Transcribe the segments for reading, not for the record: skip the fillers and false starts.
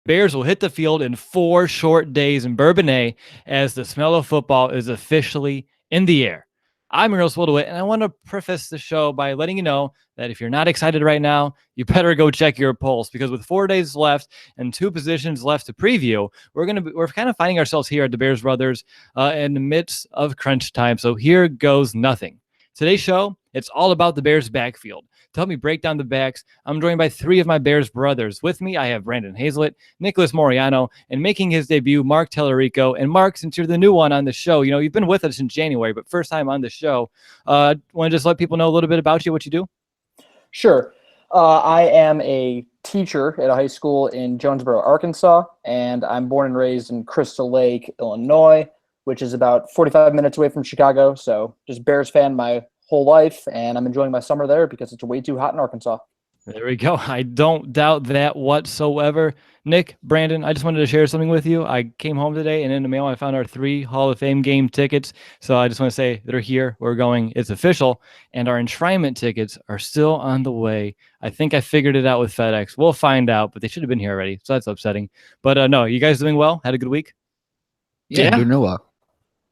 Bears will hit the field in 4 short days in Bourbonnais as the smell of football is officially in the air. I'm your host, Will DeWitt, and I want to preface the show by letting you know that if you're not excited right now, you better go check your pulse, because with 4 days left and 2 positions left to preview, we're kind of finding ourselves here at the Bears Brothers in the midst of crunch time. So here goes nothing. Today's show, it's all about the Bears backfield. To help me break down the backs, I'm joined by 3 of my Bears brothers. With me, I have Brandon Hazlett, Nicholas Moriano, and making his debut, Mark Tellerico. And Mark, since you're the new one on the show, you've been with us since January, but first time on the show, want to just let people know a little bit about you, what you do? Sure. I am a teacher at a high school in Jonesboro, Arkansas, and I'm born and raised in Crystal Lake, Illinois, which is about 45 minutes away from Chicago. So just Bears fan my whole life, and I'm enjoying my summer there because it's way too hot in Arkansas. There we go. I don't doubt that whatsoever. Nick, Brandon, I just wanted to share something with you. I came home today, and in the mail, I found our 3 Hall of Fame game tickets. So I just want to say they're here. We're going. It's official. And our enshrinement tickets are still on the way. I think I figured it out with FedEx. We'll find out, but they should have been here already. So that's upsetting. But no, you guys doing well? Had a good week? Yeah. Doing real well.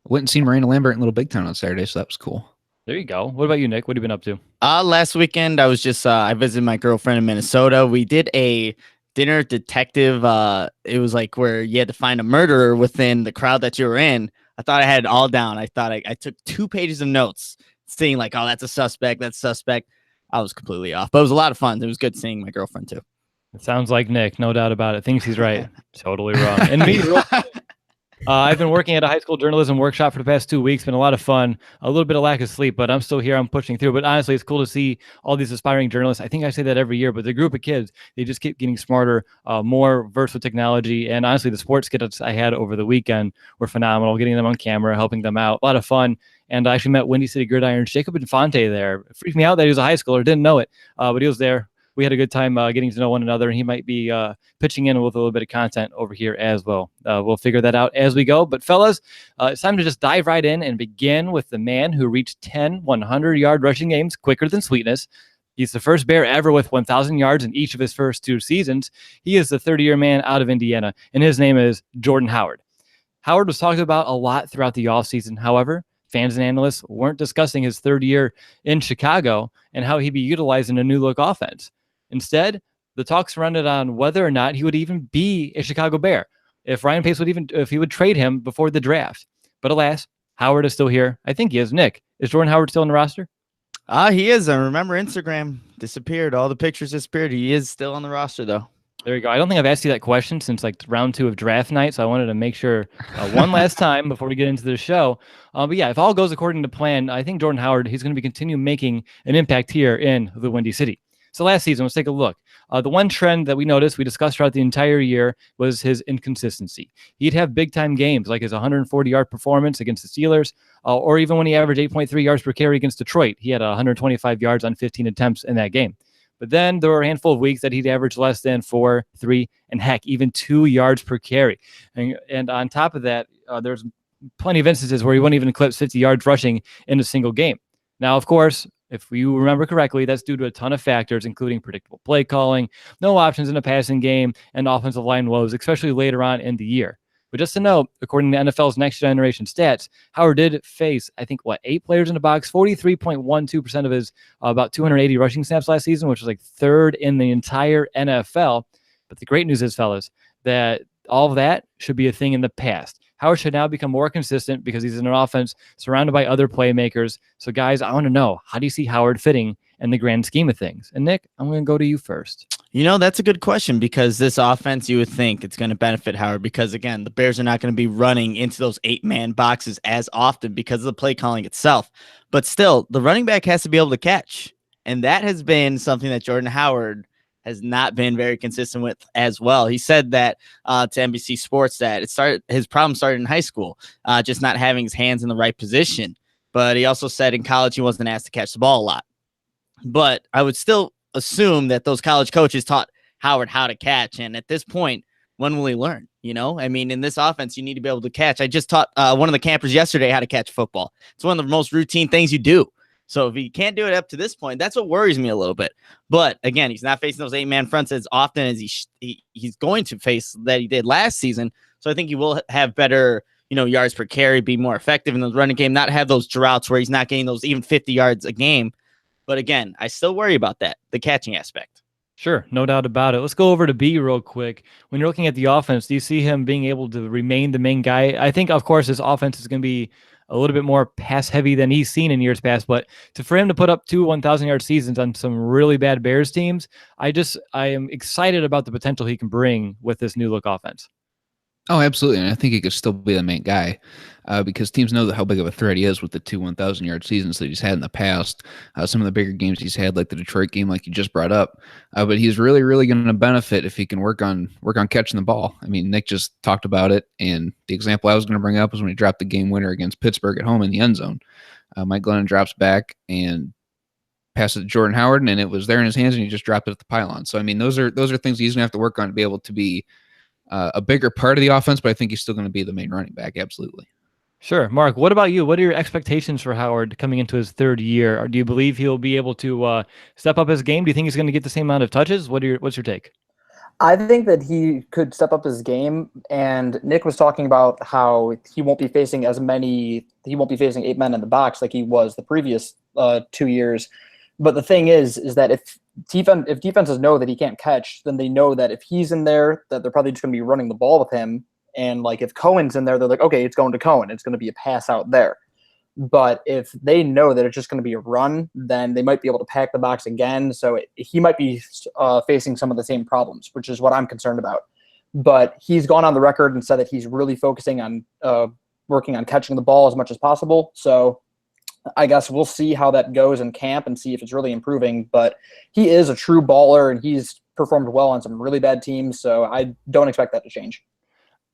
Went and seen Miranda Lambert in Little Big Town on Saturday, so that was cool. There you go. What about you, Nick? What have you been up to? Last weekend, I was just, I visited my girlfriend in Minnesota. We did a dinner detective. It was like where you had to find a murderer within the crowd that you were in. I thought I had it all down. I thought I took 2 pages of notes seeing like, oh, that's a suspect. That's suspect. I was completely off, but it was a lot of fun. It was good seeing my girlfriend too. It sounds like Nick, no doubt about it. Thinks he's right. Totally wrong. And me, I've been working at a high school journalism workshop for the past 2 weeks. Been a lot of fun, a little bit of lack of sleep, but I'm still here. I'm pushing through. But honestly, it's cool to see all these aspiring journalists. I think I say that every year, but the group of kids, they just keep getting smarter, more versed with technology. And honestly, the sports skits I had over the weekend were phenomenal, getting them on camera, helping them out. A lot of fun. And I actually met Windy City Gridiron's Jacob Infante there. It freaked me out that he was a high schooler. Didn't know it, but he was there. We had a good time getting to know one another, and he might be pitching in with a little bit of content over here as well. We'll figure that out as we go. But fellas, it's time to just dive right in and begin with the man who reached 10 100-yard rushing games quicker than sweetness. He's the first Bear ever with 1,000 yards in each of his first 2 seasons. He is the 30-year man out of Indiana, and his name is Jordan Howard. Howard was talked about a lot throughout the offseason. However, fans and analysts weren't discussing his third year in Chicago and how he'd be utilized in a new-look offense. Instead, the talk surrounded on whether or not he would even be a Chicago Bear, if Ryan Pace if he would trade him before the draft. But alas, Howard is still here. I think he is. Nick, is Jordan Howard still on the roster? He is. I remember Instagram disappeared. All the pictures disappeared. He is still on the roster, though. There you go. I don't think I've asked you that question since like round 2 of draft night, so I wanted to make sure one last time before we get into the show. But yeah, if all goes according to plan, I think Jordan Howard, he's going to be continue making an impact here in the Windy City. So last season, let's take a look. The one trend that we noticed, we discussed throughout the entire year, was his inconsistency. He'd have big-time games, like his 140-yard performance against the Steelers, or even when he averaged 8.3 yards per carry against Detroit. He had 125 yards on 15 attempts in that game. But then there were a handful of weeks that he'd average less than 4, 3, and heck, even 2 yards per carry. And on top of that, there's plenty of instances where he wouldn't even eclipse 50 yards rushing in a single game. Now, of course, if you remember correctly, that's due to a ton of factors, including predictable play calling, no options in a passing game, and offensive line woes, especially later on in the year. But just to note, according to NFL's Next Generation Stats, Howard did face, 8 players in the box, 43.12% of his about 280 rushing snaps last season, which was like 3rd in the entire NFL. But the great news is, fellas, that all of that should be a thing in the past. Howard should now become more consistent because he's in an offense surrounded by other playmakers. So, guys, I want to know, how do you see Howard fitting in the grand scheme of things? And, Nick, I'm going to go to you first. That's a good question, because this offense, you would think it's going to benefit Howard because, again, the Bears are not going to be running into those 8-man boxes as often because of the play calling itself. But still, the running back has to be able to catch. And that has been something that Jordan Howard has not been very consistent with as well. He said that to NBC Sports that his problem started in high school, just not having his hands in the right position. But he also said in college he wasn't asked to catch the ball a lot. But I would still assume that those college coaches taught Howard how to catch. And at this point, when will he learn? In this offense, you need to be able to catch. I just taught one of the campers yesterday how to catch football. It's one of the most routine things you do. So if he can't do it up to this point, that's what worries me a little bit. But again, he's not facing those 8-man fronts as often as he's going to face that he did last season. So I think he will have better, yards per carry, be more effective in the running game, not have those droughts where he's not getting those even 50 yards a game. But again, I still worry about that, the catching aspect. Sure, no doubt about it. Let's go over to B real quick. When you're looking at the offense, do you see him being able to remain the main guy? I think, of course, his offense is going to be a little bit more pass heavy than he's seen in years past, but for him to put up 2 1,000-yard seasons on some really bad Bears teams, I am excited about the potential he can bring with this new look offense. Oh, absolutely. And I think he could still be the main guy because teams know how big of a threat he is with the 2 1,000-yard seasons that he's had in the past. Some of the bigger games he's had, like the Detroit game, like you just brought up. But he's really, really going to benefit if he can work on catching the ball. I mean, Nick just talked about it, and the example I was going to bring up was when he dropped the game winner against Pittsburgh at home in the end zone. Mike Glennon drops back and passes to Jordan Howard, and it was there in his hands, and he just dropped it at the pylon. So, I mean, those are things he's going to have to work on to be able to be a bigger part of the offense, but I think he's still going to be the main running back. Absolutely. Sure. Mark, what about you? What are your expectations for Howard coming into his third year? Or do you believe he'll be able to step up his game? Do you think he's going to get the same amount of touches? What's your take? I think that he could step up his game, and Nick was talking about how he won't be facing 8 men in the box like he was the previous 2 years. But the thing is that if defenses know that he can't catch, then they know that if he's in there, that they're probably just going to be running the ball with him. And like if Cohen's in there, they're like, okay, it's going to Cohen. It's going to be a pass out there. But if they know that it's just going to be a run, then they might be able to pack the box again. So he might be facing some of the same problems, which is what I'm concerned about. But he's gone on the record and said that he's really focusing on working on catching the ball as much as possible. So I guess we'll see how that goes in camp and see if it's really improving. But he is a true baller, and he's performed well on some really bad teams. So I don't expect that to change.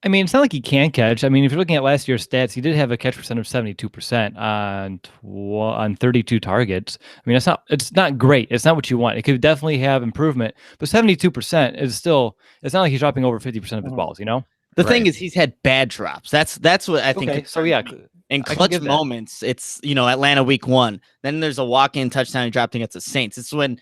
I mean, it's not like he can't catch. I mean, if you're looking at last year's stats, he did have a catch percent of 72% on 32 targets. I mean, it's not great. It's not what you want. It could definitely have improvement, but 72% is still. It's not like he's dropping over 50% of his balls. The thing is, he's had bad drops. That's what I think. Okay, so yeah. In clutch moments, it's Atlanta week 1. Then there's a walk-in touchdown he dropped against the Saints. It's when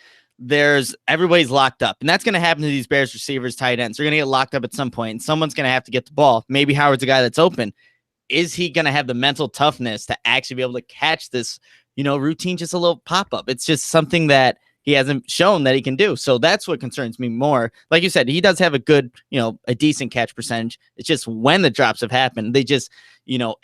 everybody's locked up, and that's going to happen to these Bears receivers, tight ends. They're going to get locked up at some point, and someone's going to have to get the ball. Maybe Howard's a guy that's open. Is he going to have the mental toughness to actually be able to catch this, routine, just a little pop-up? It's just something that he hasn't shown that he can do. So that's what concerns me more. Like you said, he does have a good, a decent catch percentage. It's just when the drops have happened, they just,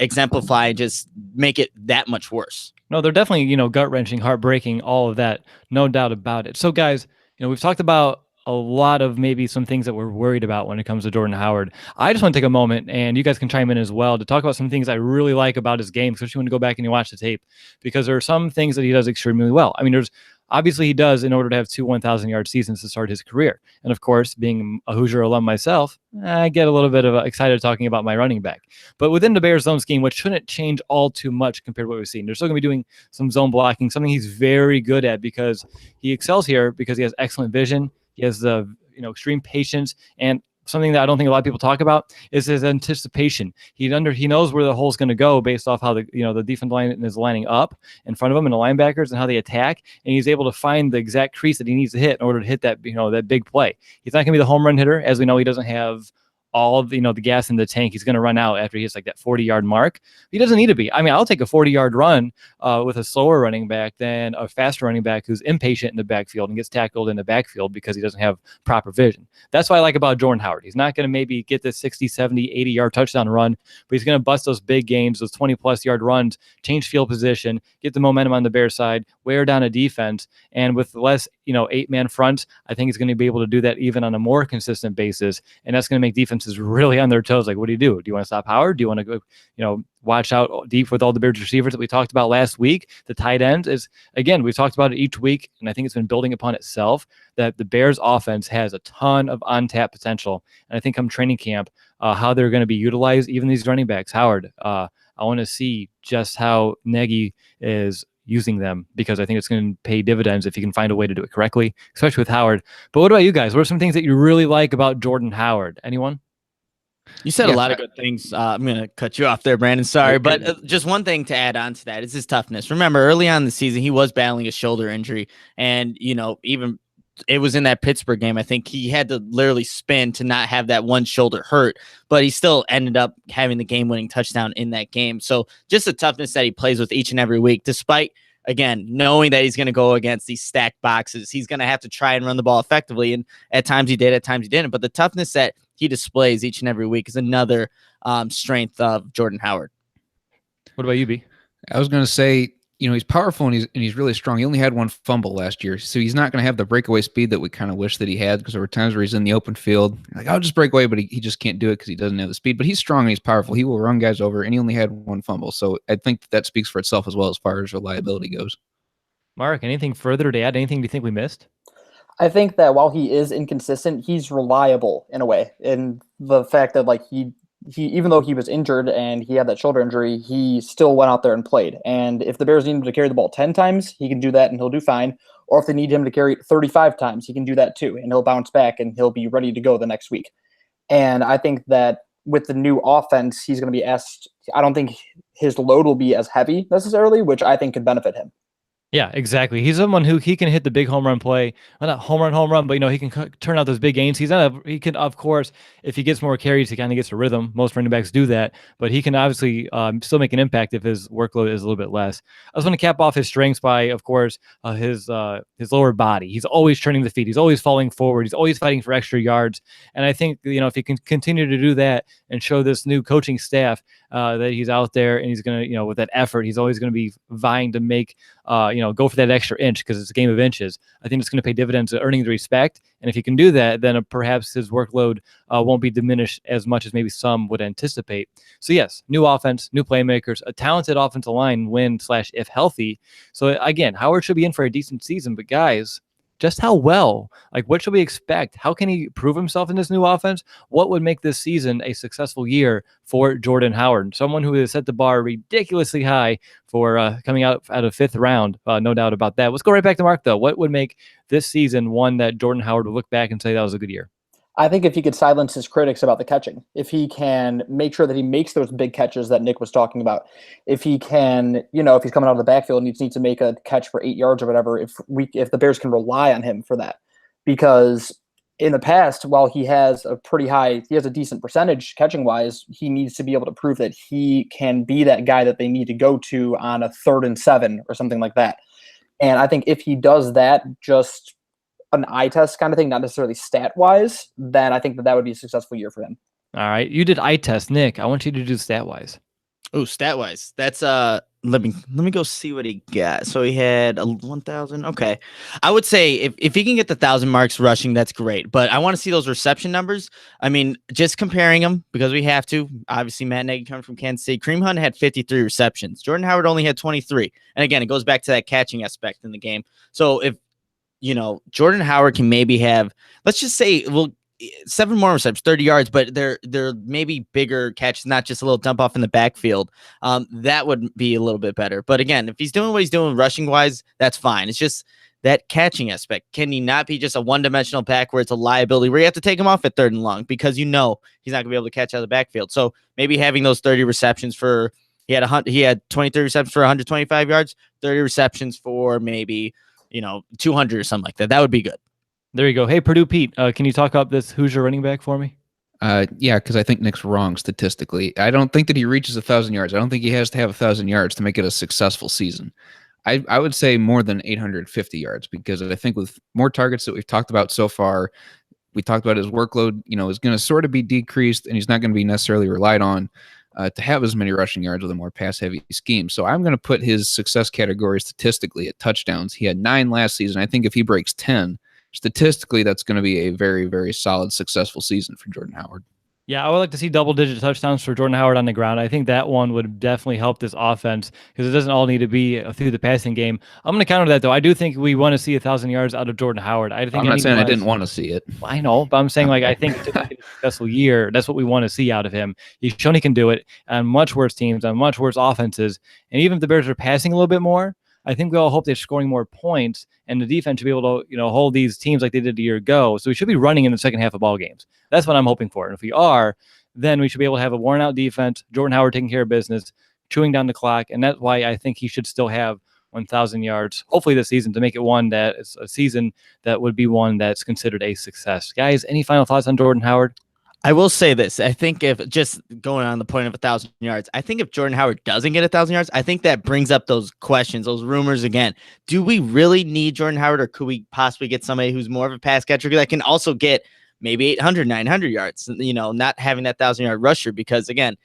exemplify and just make it that much worse. No, they're definitely, gut-wrenching, heartbreaking, all of that. No doubt about it. So, guys, we've talked about a lot of maybe some things that we're worried about when it comes to Jordan Howard. I just want to take a moment, and you guys can chime in as well, to talk about some things I really like about his game, especially when you go back and you watch the tape, because there are some things that he does extremely well. I mean, obviously he does in order to have 2 1,000-yard seasons to start his career. And of course, being a Hoosier alum myself, I get a little bit of excited talking about my running back. But within the Bears zone scheme, which shouldn't change all too much compared to what we've seen, they're still going to be doing some zone blocking, something he's very good at because he excels here because he has excellent vision. He has the extreme patience, and something that I don't think a lot of people talk about is his anticipation. He knows where the hole's going to go based off how the defense line is lining up in front of him and the linebackers and how they attack, and he's able to find the exact crease that he needs to hit in order to hit that that big play. He's not going to be the home run hitter, as we know he doesn't have all of the gas in the tank. He's going to run out after he hits like that 40-yard mark. He doesn't need to be. I mean, I'll take a 40-yard run with a slower running back than a faster running back who's impatient in the backfield and gets tackled in the backfield because he doesn't have proper vision. That's what I like about Jordan Howard. He's not going to maybe get the 60, 70, 80-yard touchdown run, but he's going to bust those big games, those 20-plus yard runs, change field position, get the momentum on the Bears side, wear down a defense, and with less 8-man fronts, I think he's going to be able to do that even on a more consistent basis, and that's going to make defenses really on their toes. Like, what do? Do you want to stop Howard? Do you want to go, watch out deep with all the Bears receivers that we talked about last week? The tight ends is, again, we've talked about it each week, and I think it's been building upon itself that the Bears offense has a ton of untapped potential. And I think come training camp, how they're going to be utilized, even these running backs. Howard, I want to see just how Nagy is using them, because I think it's going to pay dividends if you can find a way to do it correctly, especially with Howard. But what about you guys? What are some things that you really like about Jordan Howard? Anyone? You said Yeah, a lot of good things. I'm going to cut you off there, Brandon. Sorry. But just one thing to add on to that is his toughness. Remember, early on in the season, he was battling a shoulder injury. And, even it was in that Pittsburgh game. I think he had to literally spin to not have that one shoulder hurt, but he still ended up having the game-winning touchdown in that game. So just the toughness that he plays with each and every week, despite, again, knowing that he's going to go against these stacked boxes, he's going to have to try and run the ball effectively. And at times he did, at times he didn't. But the toughness that he displays each and every week is another strength of Jordan Howard. What about you, B? I was going to say, he's powerful and he's really strong. He only had one fumble last year, so he's not going to have the breakaway speed that we kind of wish that he had, because there were times where he's in the open field, like, I'll just break away, but he just can't do it because he doesn't have the speed. But he's strong and he's powerful. He will run guys over, and he only had one fumble. So I think that speaks for itself as well as far as reliability goes. Mark, anything further to add? Anything you think we missed? I think that while he is inconsistent, he's reliable in a way. In the fact that he even though he was injured and he had that shoulder injury, he still went out there and played. And if the Bears need him to carry the ball 10 times, he can do that and he'll do fine. Or if they need him to carry it 35 times, he can do that too. And he'll bounce back and he'll be ready to go the next week. And I think that with the new offense, he's going to be asked. I don't think his load will be as heavy necessarily, which I think could benefit him. Yeah, exactly. He's someone who he can hit the big home run play. Well, not home run, but he can turn out those big gains. He can, of course, if he gets more carries, he kind of gets a rhythm. Most running backs do that, but he can obviously still make an impact if his workload is a little bit less. I just want to cap off his strengths by, of course, his lower body. He's always turning the feet. He's always falling forward. He's always fighting for extra yards. And I think if he can continue to do that and show this new coaching staff that he's out there and he's going to, with that effort, he's always going to be vying to make, go for that extra inch because it's a game of inches. I think it's going to pay dividends to earning the respect. And if he can do that, then perhaps his workload won't be diminished as much as maybe some would anticipate. So yes, new offense, new playmakers, a talented offensive line if healthy. So again, Howard should be in for a decent season, but guys, just how well, what should we expect? How can he prove himself in this new offense? What would make this season a successful year for Jordan Howard? Someone who has set the bar ridiculously high for coming out of fifth round, no doubt about that. Let's go right back to Mark, though. What would make this season one that Jordan Howard would look back and say that was a good year? I think if he could silence his critics about the catching, if he can make sure that he makes those big catches that Nick was talking about, if he can, if he's coming out of the backfield and he needs to make a catch for 8 yards or whatever, if the Bears can rely on him for that, because in the past, while he has a decent percentage catching wise, he needs to be able to prove that he can be that guy that they need to go to on a 3rd and 7 or something like that. And I think if he does that, just an eye test kind of thing, not necessarily stat wise, then I think that would be a successful year for him. All right. You did eye test, Nick. I want you to do stat wise. Oh, stat wise. That's let me go see what he got. So he had 1,000. Okay. I would say if he can get the 1,000 marks rushing, that's great. But I want to see those reception numbers. I mean, just comparing them because we have to. Obviously, Matt Nagy coming from Kansas City. Kareem Hunt had 53 receptions. Jordan Howard only had 23. And again, it goes back to that catching aspect in the game. So if Jordan Howard can maybe have, let's just say, 7 more receptions, 30 yards, but they're maybe bigger catches, not just a little dump off in the backfield. That would be a little bit better. But again, if he's doing what he's doing rushing wise, that's fine. It's just that catching aspect. Can he not be just a one-dimensional back where it's a liability where you have to take him off at 3rd and long because he's not going to be able to catch out of the backfield. So maybe having those 30 receptions for he had 23 receptions for 125 yards, 30 receptions for maybe 200 or something like that. That would be good. There you go. Hey, Purdue Pete, can you talk up this Hoosier running back for me? Yeah, because I think Nick's wrong statistically. I don't think that he reaches 1,000 yards. I don't think he has to have 1,000 yards to make it a successful season. I would say more than 850 yards because I think with more targets that we've talked about so far, we talked about his workload, is going to sort of be decreased and he's not going to be necessarily relied on to have as many rushing yards with a more pass-heavy scheme. So I'm going to put his success category statistically at touchdowns. He had 9 last season. I think if he breaks 10, statistically, that's going to be a very, very solid, successful season for Jordan Howard. Yeah, I would like to see double-digit touchdowns for Jordan Howard on the ground. I think that one would definitely help this offense because it doesn't all need to be through the passing game. I'm going to counter that, though. I do think we want to see 1,000 yards out of Jordan Howard. I'm not saying I didn't want to see it. I know, but I'm saying I think to make it a successful year, that's what we want to see out of him. He's shown he can do it on much worse teams, on much worse offenses. And even if the Bears are passing a little bit more, I think we all hope they're scoring more points, and the defense should be able to, hold these teams like they did a year ago. So we should be running in the second half of ball games. That's what I'm hoping for. And if we are, then we should be able to have a worn out defense, Jordan Howard taking care of business, chewing down the clock. And that's why I think he should still have 1,000 yards, hopefully this season, to make it one that is a season that would be one that's considered a success. Guys, any final thoughts on Jordan Howard? I will say this. I think if just going on the point of 1,000 yards, I think if Jordan Howard doesn't get 1,000 yards, I think that brings up those questions, those rumors again. Do we really need Jordan Howard, or could we possibly get somebody who's more of a pass catcher that can also get maybe 800, 900 yards, not having that 1,000-yard rusher? Because again,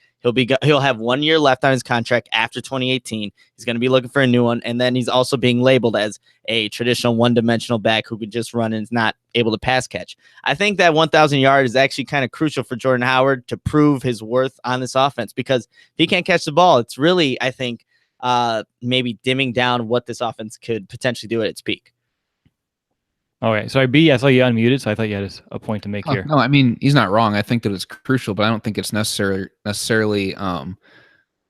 he'll have 1 year left on his contract after 2018. He's going to be looking for a new one. And then he's also being labeled as a traditional one-dimensional back who could just run and is not able to pass catch. I think that 1,000 yard is actually kind of crucial for Jordan Howard to prove his worth on this offense, because if he can't catch the ball, it's really, I think, maybe dimming down what this offense could potentially do at its peak. Okay, sorry, B, I saw you unmuted, so I thought you had a point to make here. No, I mean, he's not wrong. I think that it's crucial, but I don't think it's necessarily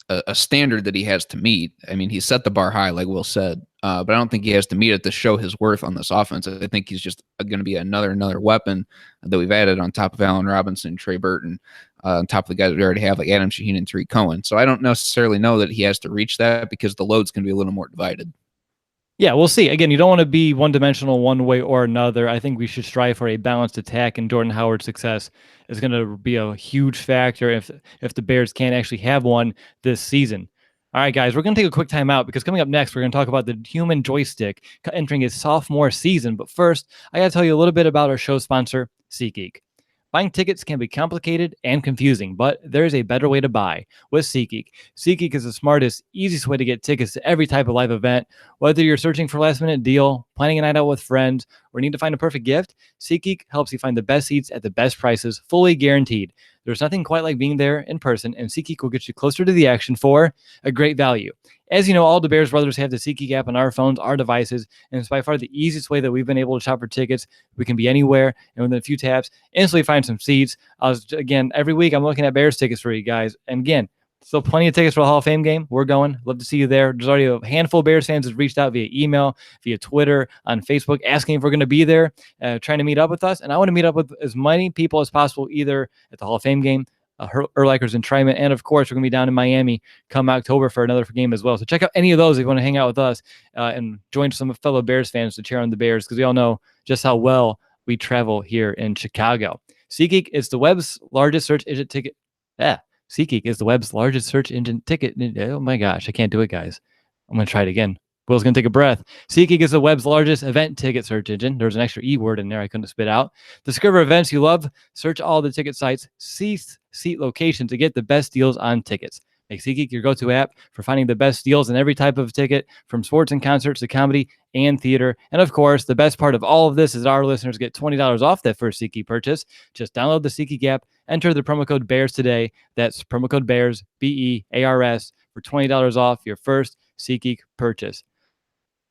a standard that he has to meet. I mean, he set the bar high, like Will said, but I don't think he has to meet it to show his worth on this offense. I think he's just going to be another weapon that we've added on top of Allen Robinson, Trey Burton, on top of the guys we already have, like Adam Shaheen and Tarik Cohen. So I don't necessarily know that he has to reach that, because the load's going to be a little more divided. Yeah, we'll see. Again, you don't want to be one-dimensional one way or another. I think we should strive for a balanced attack, and Jordan Howard's success is going to be a huge factor if the Bears can't actually have one this season. All right, guys, we're going to take a quick time out, because coming up next, we're going to talk about the human joystick entering his sophomore season. But first, I got to tell you a little bit about our show sponsor, SeatGeek. Buying tickets can be complicated and confusing, but there is a better way to buy with SeatGeek. SeatGeek is the smartest, easiest way to get tickets to every type of live event. Whether you're searching for a last-minute deal, planning a night out with friends, or need to find a perfect gift, SeatGeek helps you find the best seats at the best prices, fully guaranteed. There's nothing quite like being there in person, and SeatGeek will get you closer to the action for a great value. As you know, all the Bears brothers have the SeatGeek app on our phones, our devices, and it's by far the easiest way that we've been able to shop for tickets. We can be anywhere, and within a few taps, instantly find some seats. Again, every week I'm looking at Bears tickets for you guys. And again, still plenty of tickets for the Hall of Fame game. We're going. Love to see you there. There's already a handful of Bears fans that reached out via email, via Twitter, on Facebook, asking if we're going to be there, trying to meet up with us. And I want to meet up with as many people as possible, either at the Hall of Fame game, Erlichers and Tryman, and of course we're going to be down in Miami come October for another game as well. So check out any of those if you want to hang out with us and join some fellow Bears fans to cheer on the Bears, because we all know just how well we travel here in Chicago. SeatGeek is the web's largest search engine ticket. SeatGeek is the web's largest search engine ticket. Oh my gosh, I can't do it, guys. I'm going to try it again. Will's going to take a breath. SeatGeek is the web's largest event ticket search engine. There's an extra E word in there I couldn't spit out. Discover events you love. Search all the ticket sites. Seat location to get the best deals on tickets. Make SeatGeek your go-to app for finding the best deals in every type of ticket, from sports and concerts to comedy and theater. And of course, the best part of all of this is our listeners get $20 off that first SeatGeek purchase. Just download the SeatGeek app, enter the promo code BEARS today. That's promo code BEARS, BEARS, for $20 off your first SeatGeek purchase.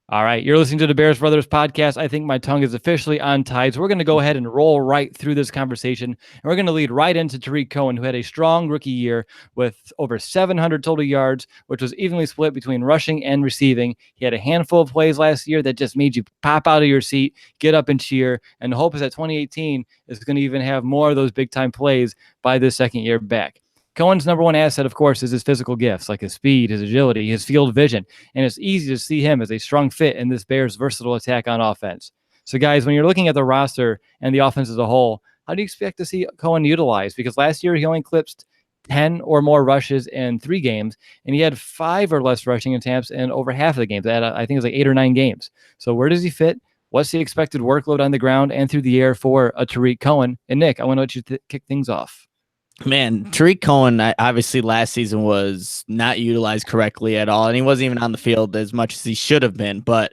All right, you're listening to the Bears Brothers podcast. I think my tongue is officially untied, so we're going to go ahead and roll right through this conversation, and we're going to lead right into Tarik Cohen, who had a strong rookie year with over 700 total yards, which was evenly split between rushing and receiving. He had a handful of plays last year that just made you pop out of your seat, get up and cheer, and the hope is that 2018 is going to even have more of those big-time plays by this second year back. Cohen's number one asset, of course, is his physical gifts, like his speed, his agility, his field vision, and it's easy to see him as a strong fit in this Bears' versatile attack on offense. So, guys, when you're looking at the roster and the offense as a whole, how do you expect to see Cohen utilized? Because last year he only clipped 10 or more rushes in 3 games, and he had 5 or less rushing attempts in over half of the games. I think it was like 8 or 9 games. So where does he fit? What's the expected workload on the ground and through the air for a Tarik Cohen? And Nick, I want to let you kick things off. Man, Tarik Cohen, obviously last season was not utilized correctly at all, and he wasn't even on the field as much as he should have been, but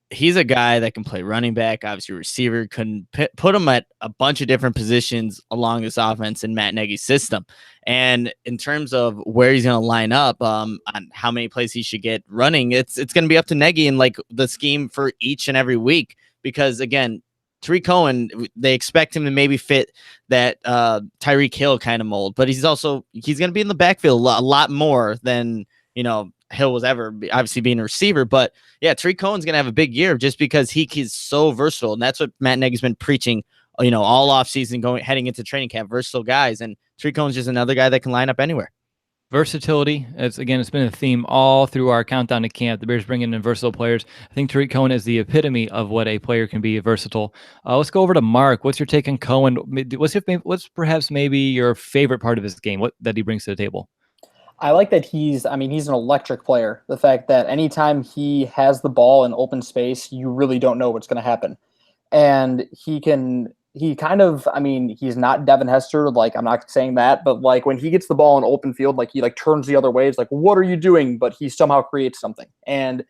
he's a guy that can play running back, obviously receiver, couldn't put him at a bunch of different positions along this offense in Matt Nagy's system. And in terms of where he's going to line up, on how many plays he should get running, it's going to be up to Nagy and like the scheme for each and every week, because again, Tarik Cohen, they expect him to maybe fit that Tyreek Hill kind of mold, but he's going to be in the backfield a lot more than, Hill was ever, obviously being a receiver. But yeah, Tarik Cohen's going to have a big year just because he's so versatile. And that's what Matt Nagy's been preaching, all offseason heading into training camp, versatile guys. And Tarik Cohen's just another guy that can line up anywhere. Versatility. It's been a theme all through our countdown to camp. The Bears bringing in versatile players. I think Tarik Cohen is the epitome of what a player can be versatile. Let's go over to Mark. What's your take on Cohen? What's perhaps maybe your favorite part of his game? What that he brings to the table? I like that he's an electric player. The fact that anytime he has the ball in open space, you really don't know what's going to happen. And he's not Devin Hester. Like, I'm not saying that, but like when he gets the ball in open field, like he like turns the other way. It's like, what are you doing? But he somehow creates something. And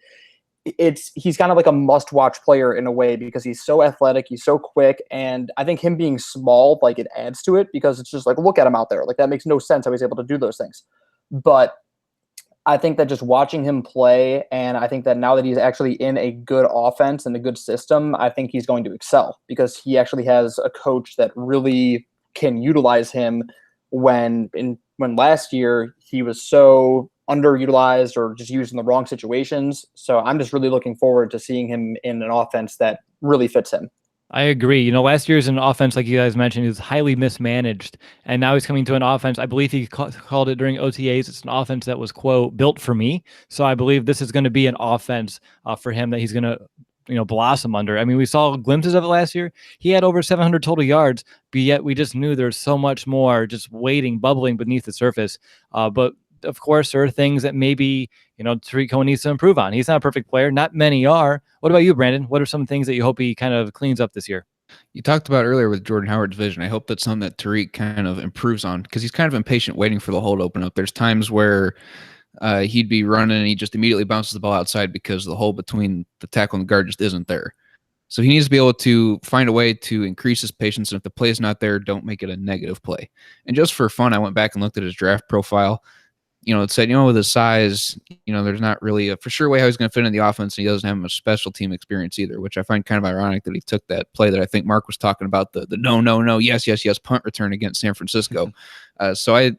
he's kind of like a must-watch player in a way because he's so athletic, he's so quick, and I think him being small, like it adds to it because it's just like, look at him out there. Like that makes no sense how he's able to do those things. But I think that just watching him play, and I think that now that he's actually in a good offense and a good system, I think he's going to excel because he actually has a coach that really can utilize him when last year he was so underutilized or just used in the wrong situations. So I'm just really looking forward to seeing him in an offense that really fits him. I agree. Last year's an offense, like you guys mentioned, is highly mismanaged, and now he's coming to an offense. I believe he called it during OTAs. It's an offense that was, quote, built for me. So I believe this is going to be an offense for him that he's going to, blossom under. I mean, we saw glimpses of it last year. He had over 700 total yards, but yet we just knew there's so much more just bubbling beneath the surface. But of course, there are things that maybe, Tarik Cohen needs to improve on. He's not a perfect player. Not many are. What about you, Brandon? What are some things that you hope he kind of cleans up this year? You talked about earlier with Jordan Howard's vision. I hope that's something that Tarik kind of improves on because he's kind of impatient waiting for the hole to open up. There's times where he'd be running and he just immediately bounces the ball outside because the hole between the tackle and the guard just isn't there. So he needs to be able to find a way to increase his patience. And if the play is not there, don't make it a negative play. And just for fun, I went back and looked at his draft profile. It said, with his size, there's not really a for sure way how he's going to fit in the offense. And he doesn't have much special team experience either, which I find kind of ironic that he took that play that I think Mark was talking about, the no, yes, punt return against San Francisco. So I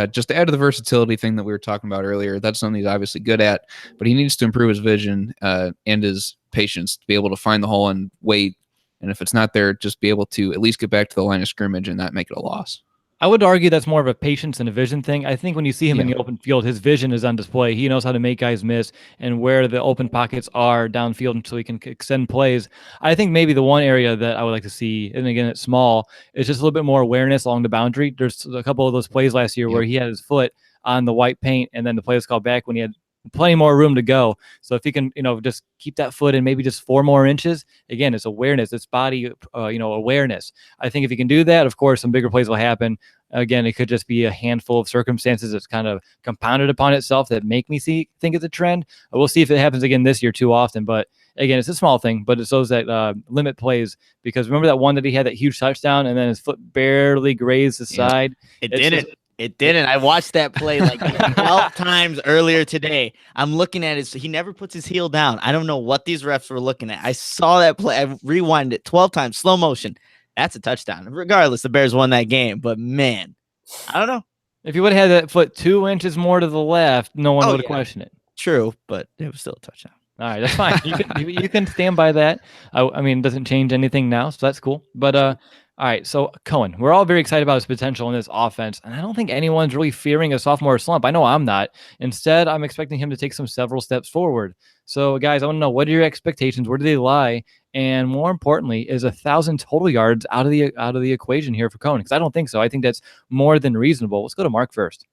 just to add to the versatility thing that we were talking about earlier, that's something he's obviously good at, but he needs to improve his vision and his patience to be able to find the hole and wait. And if it's not there, just be able to at least get back to the line of scrimmage and not make it a loss. I would argue that's more of a patience and a vision thing. I think when you see him in the open field, his vision is on display. He knows how to make guys miss and where the open pockets are downfield so he can extend plays. I think maybe the one area that I would like to see, and again, it's small, is just a little bit more awareness along the boundary. There's a couple of those plays last year where he had his foot on the white paint and then the play was called back when he had plenty more room to go. So if he can, just keep that foot in maybe just 4 more inches, again, it's awareness, it's body, awareness. I think if he can do that, of course, some bigger plays will happen. Again, it could just be a handful of circumstances that's kind of compounded upon itself that make me think it's a trend. We'll see if it happens again this year too often. But again, it's a small thing, but it's those that limit plays. Because remember that one that he had that huge touchdown and then his foot barely grazed the side? It didn't. I watched that play like 12 times earlier today. I'm looking at he never puts his heel down. I don't know what these refs were looking at. I saw that play. I rewinded it 12 times, slow motion. That's a touchdown. Regardless, the Bears won that game. But, man, I don't know. If you would have had that foot 2 inches more to the left, no one would question it. True, but it was still a touchdown. All right, that's fine. You can stand by that. I mean, it doesn't change anything now, so that's cool. But all right, so Cohen, we're all very excited about his potential in this offense, and I don't think anyone's really fearing a sophomore slump. I know I'm not. Instead, I'm expecting him to take several steps forward. So, guys, I want to know, what are your expectations? Where do they lie? And more importantly, is 1,000 total yards out of the equation here for Cohen? Because I don't think so. I think that's more than reasonable. Let's go to Mark first.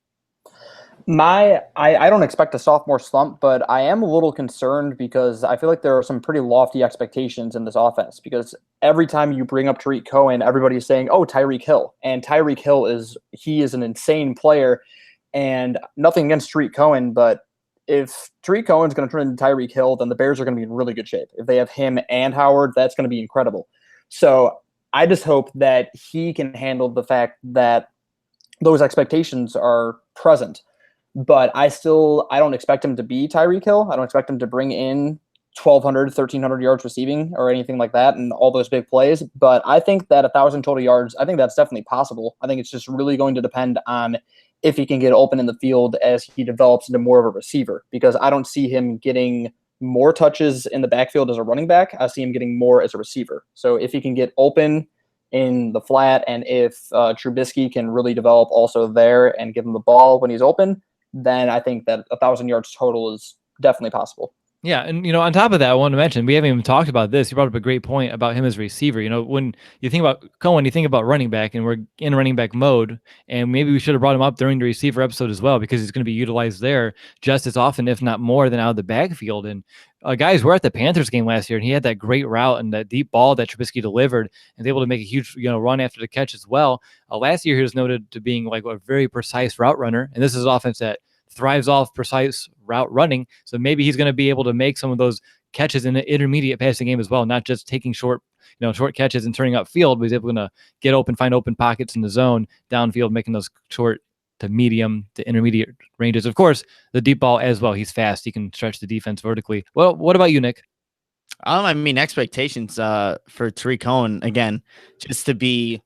I don't expect a sophomore slump, but I am a little concerned because I feel like there are some pretty lofty expectations in this offense because every time you bring up Tarik Cohen, everybody's saying, oh, Tyreek Hill. And Tyreek Hill is an insane player, and nothing against Tarik Cohen, but if Tarik Cohen's going to turn into Tyreek Hill, then the Bears are going to be in really good shape. If they have him and Howard, that's going to be incredible. So I just hope that he can handle the fact that those expectations are present. But I don't expect him to be Tyreek Hill. I don't expect him to bring in 1,200, 1,300 yards receiving or anything like that and all those big plays. But I think that 1,000 total yards, I think that's definitely possible. I think it's just really going to depend on if he can get open in the field as he develops into more of a receiver, because I don't see him getting more touches in the backfield as a running back. I see him getting more as a receiver. So if he can get open in the flat, and if Trubisky can really develop also there and give him the ball when he's open, then I think that 1,000 yards total is definitely possible. Yeah, and on top of that, I want to mention we haven't even talked about this. You brought up a great point about him as a receiver. When you think about Cohen, you think about running back, and we're in running back mode. And maybe we should have brought him up during the receiver episode as well, because he's going to be utilized there just as often, if not more, than out of the backfield. And guys, we're at the Panthers game last year, and he had that great route and that deep ball that Trubisky delivered, and was able to make a huge run after the catch as well. Last year, he was noted to being like a very precise route runner, and this is an offense that thrives off precise route running. So maybe he's going to be able to make some of those catches in the intermediate passing game as well, not just taking short catches and turning upfield, but he's able to get open, find open pockets in the zone, downfield, making those short to medium to intermediate ranges. Of course, the deep ball as well. He's fast. He can stretch the defense vertically. Well, what about you, Nick? I mean, expectations for Tarik Cohen, again, just to be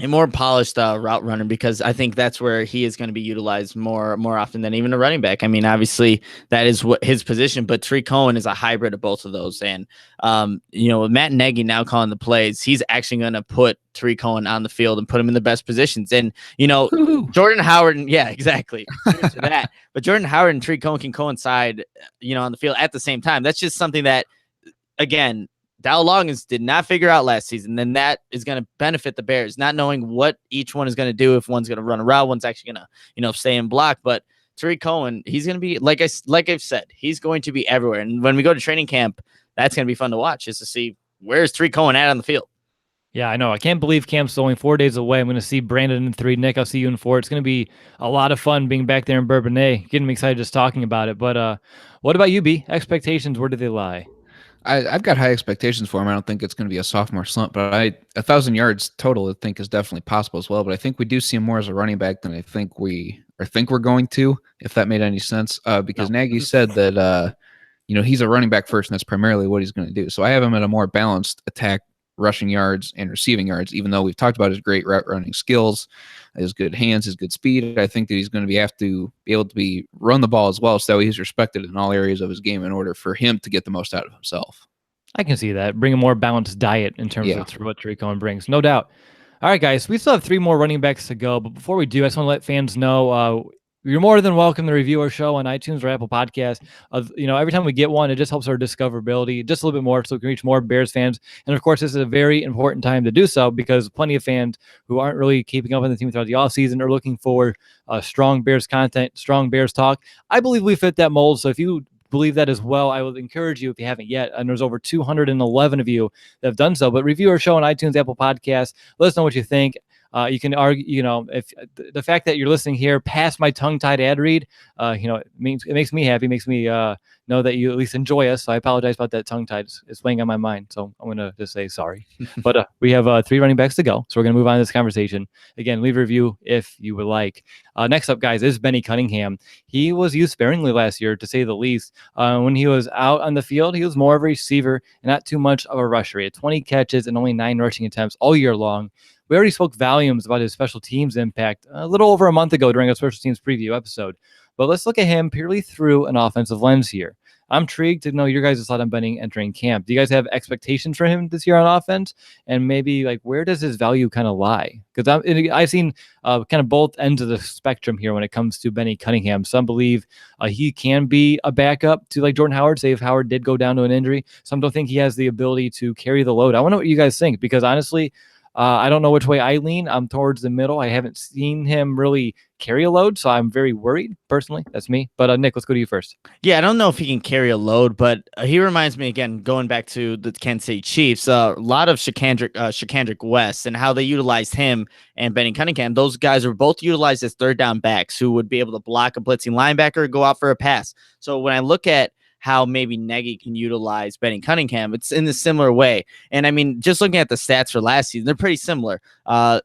a more polished route runner, because I think that's where he is going to be utilized more often than even a running back. I mean, obviously that is what his position, but Tarik Cohen is a hybrid of both of those. And with Matt Nagy now calling the plays, he's actually going to put Tarik Cohen on the field and put him in the best positions. And Jordan Howard, yeah, exactly. To that, but Jordan Howard and Tarik Cohen can coincide, on the field at the same time. That's just something that, again, Dow Longins did not figure out last season. Then that is going to benefit the Bears, not knowing what each one is going to do. If one's going to run a route, one's actually going to, stay in block. But Tarik Cohen, he's going to be, like I've said, he's going to be everywhere. And when we go to training camp, that's going to be fun to watch, just to see where's Tarik Cohen at on the field. Yeah, I know. I can't believe camp's only 4 days away. I'm going to see Brandon in 3. Nick, I'll see you in 4. It's going to be a lot of fun being back there in Bourbonnais. Getting me excited just talking about it. But what about you, B? Expectations, where do they lie? I've got high expectations for him. I don't think it's going to be a sophomore slump, but 1,000 yards total I think is definitely possible as well. But I think we do see him more as a running back than I think we're going to, if that made any sense. Because Nagy said that he's a running back first, and that's primarily what he's going to do. So I have him at a more balanced attack, rushing yards and receiving yards. Even though we've talked about his great route running skills, his good hands, his good speed, I think that he's going to have to be able to run the ball as well, so he's respected in all areas of his game in order for him to get the most out of himself. I can see that. Bring a more balanced diet in terms of what Tarik Cohen brings, no doubt. All right, guys, we still have 3 more running backs to go, but before we do, I just want to let fans know you're more than welcome to review our show on iTunes or Apple Podcasts. Every time we get one, it just helps our discoverability just a little bit more, so we can reach more Bears fans. And of course, this is a very important time to do so, because plenty of fans who aren't really keeping up on the team throughout the offseason are looking for strong Bears content, strong Bears talk. I believe we fit that mold. So if you believe that as well, I would encourage you, if you haven't yet, and there's over 211 of you that have done so, but review our show on iTunes, Apple Podcasts. Let us know what you think. You can argue, if the fact that you're listening here past my tongue-tied ad read, it makes me happy, makes me know that you at least enjoy us. So I apologize about that tongue-tied. It's weighing on my mind, so I'm going to just say sorry. But we have 3 running backs to go, so we're going to move on to this conversation. Again, leave a review if you would like. Next up, guys, is Benny Cunningham. He was used sparingly last year, to say the least. When he was out on the field, he was more of a receiver and not too much of a rusher. He had 20 catches and only 9 rushing attempts all year long. We already spoke volumes about his special teams impact a little over a month ago during our special teams preview episode. But let's look at him purely through an offensive lens here. I'm intrigued to know your guys' thought on Benny entering camp. Do you guys have expectations for him this year on offense? And maybe where does his value kind of lie? Because I've seen kind of both ends of the spectrum here when it comes to Benny Cunningham. Some believe he can be a backup to Jordan Howard, say if Howard did go down to an injury. Some don't think he has the ability to carry the load. I want to know what you guys think, because honestly, I don't know which way I lean. I'm towards the middle. I haven't seen him really carry a load, so I'm very worried, personally. That's me. But Nick, let's go to you first. Yeah, I don't know if he can carry a load, but he reminds me, again, going back to the Kansas City Chiefs, a lot of Shakandrick West and how they utilized him and Benny Cunningham. Those guys were both utilized as third down backs who would be able to block a blitzing linebacker or go out for a pass. So when I look at how maybe Nagy can utilize Benny Cunningham, it's in a similar way. And I mean, just looking at the stats for last season, they're pretty similar.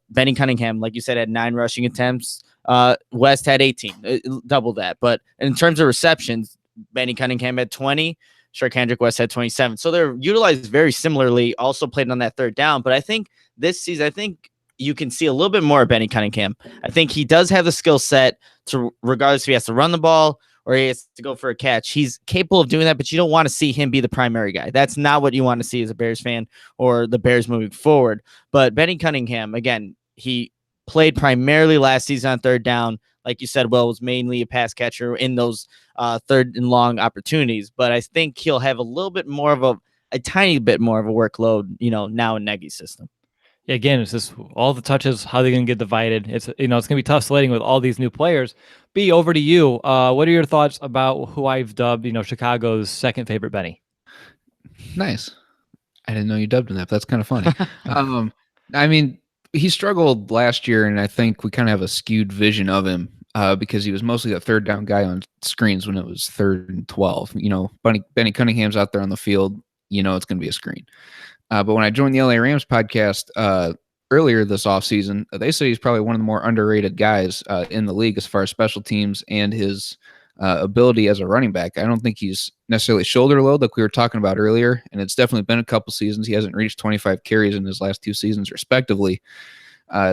Benny Cunningham, like you said, had 9 rushing attempts. West had 18, double that. But in terms of receptions, Benny Cunningham had 20. Kendrick West had 27. So they're utilized very similarly, also played on that third down. But I think this season, you can see a little bit more of Benny Cunningham. I think he does have the skill set to, regardless if he has to run the ball or he has to go for a catch, he's capable of doing that, but you don't want to see him be the primary guy. That's not what you want to see as a Bears fan or the Bears moving forward. But Benny Cunningham, again, he played primarily last season on third down. Like you said, was mainly a pass catcher in those third and long opportunities. But I think he'll have a little bit more of a tiny bit more of a workload, now in Nagy's system. Yeah, again, it's just all the touches, how they're going to get divided. It's it's going to be tough sledding with all these new players. B, over to you. What are your thoughts about who I've dubbed, Chicago's second favorite Benny? Nice. I didn't know you dubbed him that, but that's kind of funny. I mean, he struggled last year, and I think we kind of have a skewed vision of him because he was mostly a third down guy on screens when it was 3rd and 12. Benny Cunningham's out there on the field. It's going to be a screen. But when I joined the LA Rams podcast earlier this offseason, they said he's probably one of the more underrated guys in the league as far as special teams and his ability as a running back. I don't think he's necessarily shoulder load like we were talking about earlier, and it's definitely been a couple seasons. He hasn't reached 25 carries in his last 2 seasons, respectively.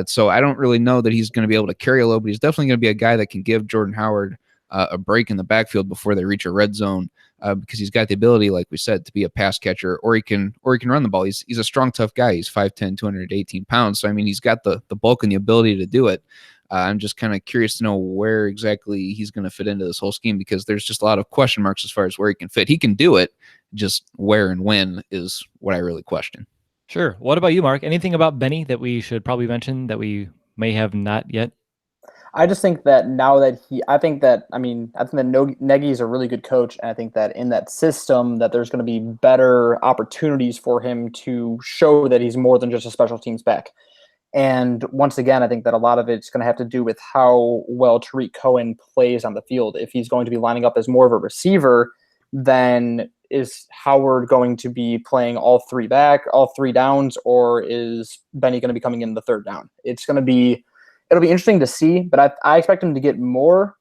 So I don't really know that he's going to be able to carry a load, but he's definitely going to be a guy that can give Jordan Howard a break in the backfield before they reach a red zone. Because he's got the ability, like we said, to be a pass catcher, or he can run the ball. He's a strong, tough guy. He's 5'10", 218 pounds. So I mean, he's got the bulk and the ability to do it. I'm just kind of curious to know where exactly he's going to fit into this whole scheme, because there's just a lot of question marks as far as where he can fit. He can do it, just where and when is what I really question. Sure. What about you, Mark? Anything about Benny that we should probably mention that we may have not yet? I just think that I think that Nagy is a really good coach, and I think that in that system that there's going to be better opportunities for him to show that he's more than just a special teams back. And once again, I think that a lot of it's going to have to do with how well Tarik Cohen plays on the field. If he's going to be lining up as more of a receiver, then is Howard going to be playing all 3 downs, or is Benny going to be coming in the 3rd down? It'll be interesting to see, but I expect him to get more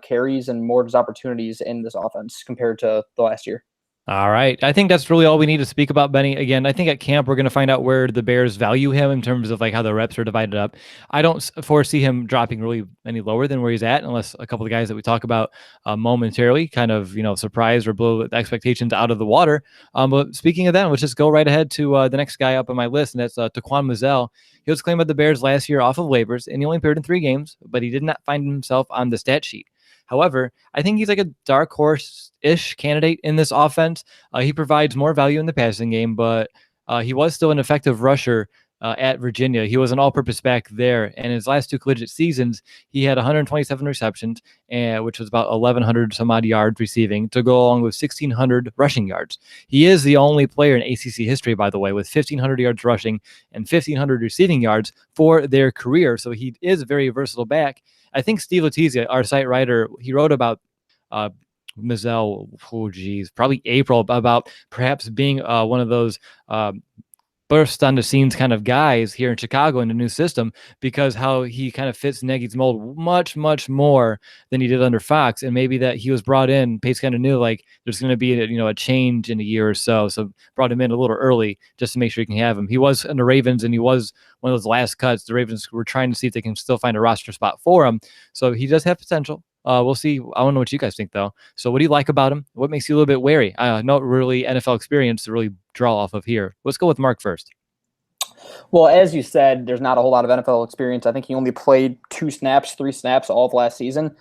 carries and more opportunities in this offense compared to the last year. All right. I think that's really all we need to speak about Benny. Again, I think at camp, we're going to find out where the Bears value him in terms of like how the reps are divided up. I don't foresee him dropping really any lower than where he's at, unless a couple of guys that we talk about momentarily kind of, surprise or blow the expectations out of the water. But speaking of that, let's just go right ahead to the next guy up on my list, and that's Taquan Mizell. He was claimed by the Bears last year off of waivers, and he only appeared in 3 games, but he did not find himself on the stat sheet. However, I think he's like a dark horse-ish candidate in this offense. He provides more value in the passing game, but he was still an effective rusher at Virginia. He was an all-purpose back there, and in his last 2 collegiate seasons, he had 127 receptions, which was about 1,100 some odd yards receiving, to go along with 1,600 rushing yards. He is the only player in ACC history, by the way, with 1,500 yards rushing and 1,500 receiving yards for their career. So he is a very versatile back. I think Steve Letizia, our site writer, he wrote about Mizell, probably April, about perhaps being one of those burst on the scenes kind of guys here in Chicago in the new system, because how he kind of fits Nagy's mold much, much more than he did under Fox. And maybe that he was brought in, Pace kind of knew like there's going to be a change in a year or so. So brought him in a little early just to make sure he can have him. He was in the Ravens, and he was one of those last cuts. The Ravens were trying to see if they can still find a roster spot for him. So he does have potential. We'll see. I don't know what you guys think, though. So what do you like about him? What makes you a little bit wary? Not really NFL experience to really draw off of here. Let's go with Mark first. Well, as you said, there's not a whole lot of NFL experience. I think he only played 3 snaps all of last season.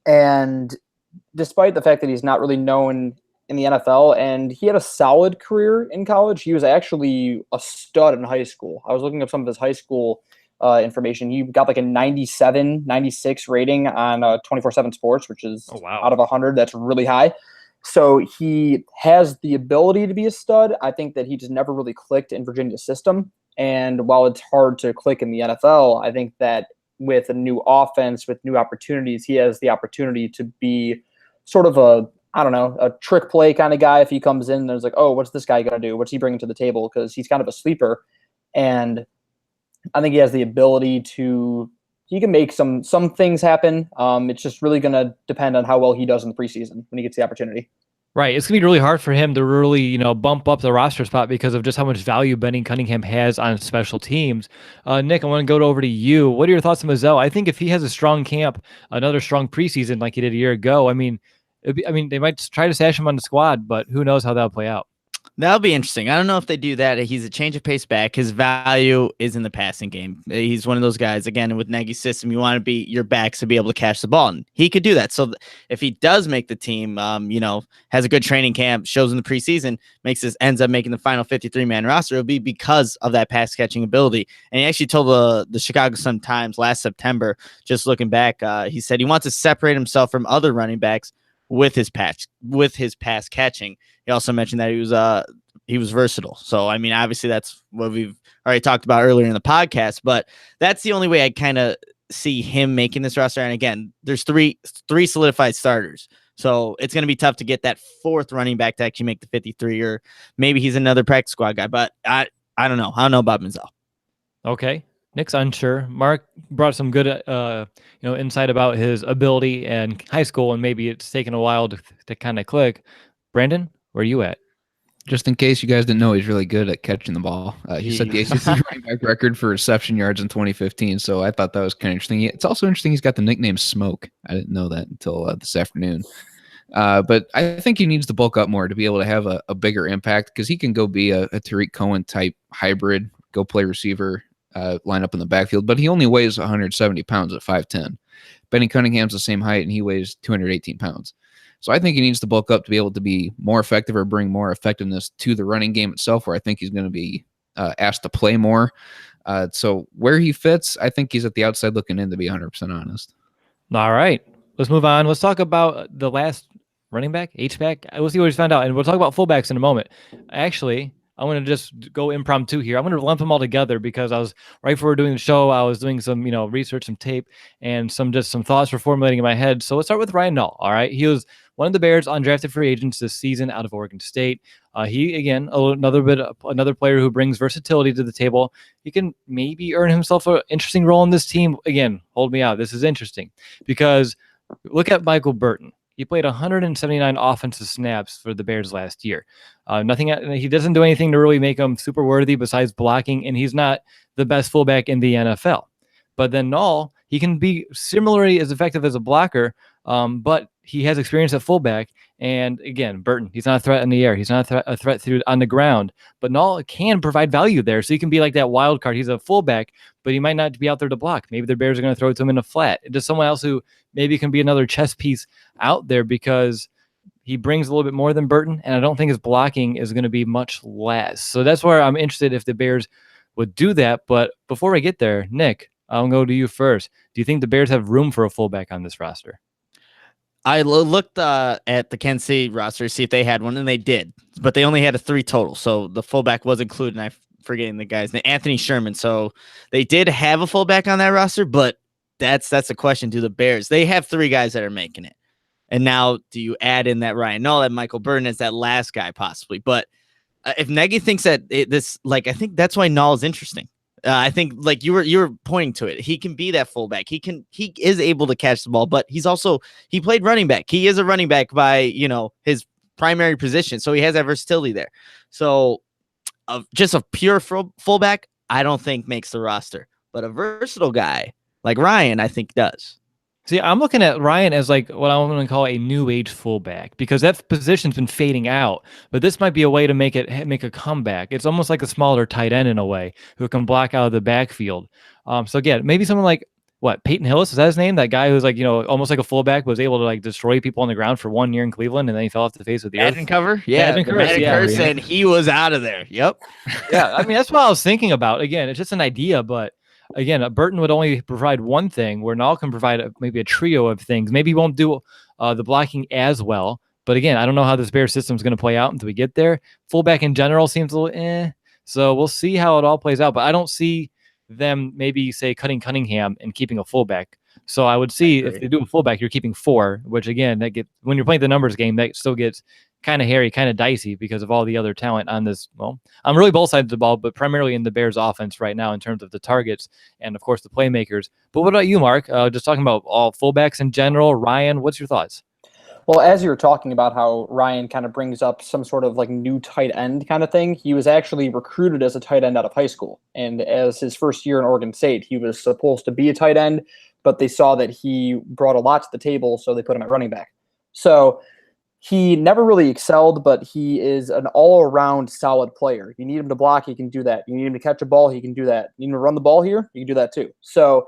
And despite the fact that he's not really known in the NFL, and he had a solid career in college, he was actually a stud in high school. I was looking up some of his high school information. He got like a 97, 96 rating on 24/7 Sports, which is out of 100. That's really high. So he has the ability to be a stud. I think that he just never really clicked in Virginia's system. And while it's hard to click in the NFL, I think that with a new offense, with new opportunities, he has the opportunity to be sort of a trick play kind of guy. If he comes in and there's like, oh, what's this guy going to do? What's he bringing to the table? Because he's kind of a sleeper. And I think he has the ability he can make some things happen. It's just really going to depend on how well he does in the preseason when he gets the opportunity. Right. It's going to be really hard for him to really, bump up the roster spot because of just how much value Benny Cunningham has on special teams. Nick, I want to go over to you. What are your thoughts on Mazzell? I think if he has a strong camp, another strong preseason like he did a year ago, they might try to stash him on the squad, but who knows how that'll play out. That'll be interesting. I don't know if they do that. He's a change of pace back. His value is in the passing game. He's one of those guys, again, with Nagy's system, you want to be your backs to be able to catch the ball. And he could do that. So if he does make the team, has a good training camp, shows in the preseason, ends up making the final 53-man roster, it'll be because of that pass catching ability. And he actually told the Chicago Sun-Times last September, just looking back, he said he wants to separate himself from other running backs with his pass catching. He also mentioned that he was versatile. So, I mean, obviously that's what we've already talked about earlier in the podcast, but that's the only way I kind of see him making this roster. And again, there's three solidified starters. So it's going to be tough to get that fourth running back to actually make the 53, or maybe he's another practice squad guy, but I don't know. I don't know about Mazzell. Okay. Nick's unsure. Mark brought some good, insight about his ability in high school, and maybe it's taken a while to kind of click. Brandon, where are you at? Just in case you guys didn't know, he's really good at catching the ball. He set the ACC running back record for reception yards in 2015, so I thought that was kind of interesting. It's also interesting he's got the nickname Smoke. I didn't know that until this afternoon. But I think he needs to bulk up more to be able to have a bigger impact, because he can go be a Tarik Cohen type hybrid, go play receiver, line up in the backfield, but he only weighs 170 pounds at 5'10". Benny Cunningham's the same height, and he weighs 218 pounds. So I think he needs to bulk up to be able to be more effective or bring more effectiveness to the running game itself, where I think he's going to be asked to play more. So where he fits, I think he's at the outside looking in, to be 100% honest. All right. Let's move on. Let's talk about the last running back, H-back. We'll see what he's found out, and we'll talk about fullbacks in a moment. Actually, I'm going to just go impromptu here. I'm going to lump them all together because right before doing the show, I was doing some, research, some tape, and some thoughts were formulating in my head. So let's start with Ryan Nall. All right. He was one of the Bears undrafted free agents this season out of Oregon State. He, again, another player who brings versatility to the table. He can maybe earn himself an interesting role in this team. Again, hold me out. This is interesting because look at Michael Burton. He played 179 offensive snaps for the Bears last year. He doesn't do anything to really make him super worthy besides blocking, and he's not the best fullback in the NFL. But then Nall, he can be similarly as effective as a blocker, but he has experience at fullback. And again, Burton, he's not a threat in the air. He's not a threat on the ground. But Nall can provide value there. So he can be like that wild card. He's a fullback, but he might not be out there to block. Maybe the Bears are going to throw it to him in a flat. Just someone else who maybe can be another chess piece out there, because he brings a little bit more than Burton, and I don't think his blocking is going to be much less. So that's where I'm interested if the Bears would do that. But before I get there, Nick, I'll go to you first. Do you think the Bears have room for a fullback on this roster? I looked at the Kansas City roster to see if they had one, and they did, but they only had a 3 total. So the fullback was included, and I'm forgetting the guy's name, Anthony Sherman. So they did have a fullback on that roster, but that's a question to the Bears. They have 3 guys that are making it. And now do you add in that Ryan Nall, that Michael Burton as that last guy possibly? But if Nagy thinks that I think that's why Nall is interesting. I think like you were pointing to it. He can be that fullback. He is able to catch the ball, but he played running back. He is a running back by, his primary position. So he has that versatility there. So just a pure fullback, I don't think makes the roster, but a versatile guy like Ryan, I think does. See, I'm looking at Ryan as like what I'm going to call a new age fullback, because that position's been fading out. But this might be a way to make a comeback. It's almost like a smaller tight end in a way who can block out of the backfield. So again, maybe someone like Peyton Hillis, is that his name? That guy who's like, almost like a fullback, was able to like destroy people on the ground for 1 year in Cleveland, and then he fell off the face of the earth. Madden cover, Madden curse, and he was out of there. Yep. Yeah, I mean that's what I was thinking about. Again, it's just an idea, but. Again, Burton would only provide one thing, where Nall can provide maybe a trio of things. Maybe he won't do the blocking as well. But again, I don't know how this Bears system is going to play out until we get there. Fullback in general seems a little So we'll see how it all plays out. But I don't see them maybe, say, cutting Cunningham and keeping a fullback. So I would see if they do a fullback, you're keeping 4, which again, when you're playing the numbers game, that still gets kind of hairy, kind of dicey because of all the other talent on this. Well, I'm really both sides of the ball, but primarily in the Bears offense right now in terms of the targets and, of course, the playmakers. But what about you, Mark? Just talking about all fullbacks in general. Ryan, what's your thoughts? Well, as you were talking about how Ryan kind of brings up some sort of like new tight end kind of thing, he was actually recruited as a tight end out of high school. And as his first year in Oregon State, he was supposed to be a tight end, but they saw that he brought a lot to the table, so they put him at running back. So he never really excelled, but he is an all-around solid player. You need him to block, he can do that. You need him to catch a ball, he can do that. You need him to run the ball here, he can do that too. So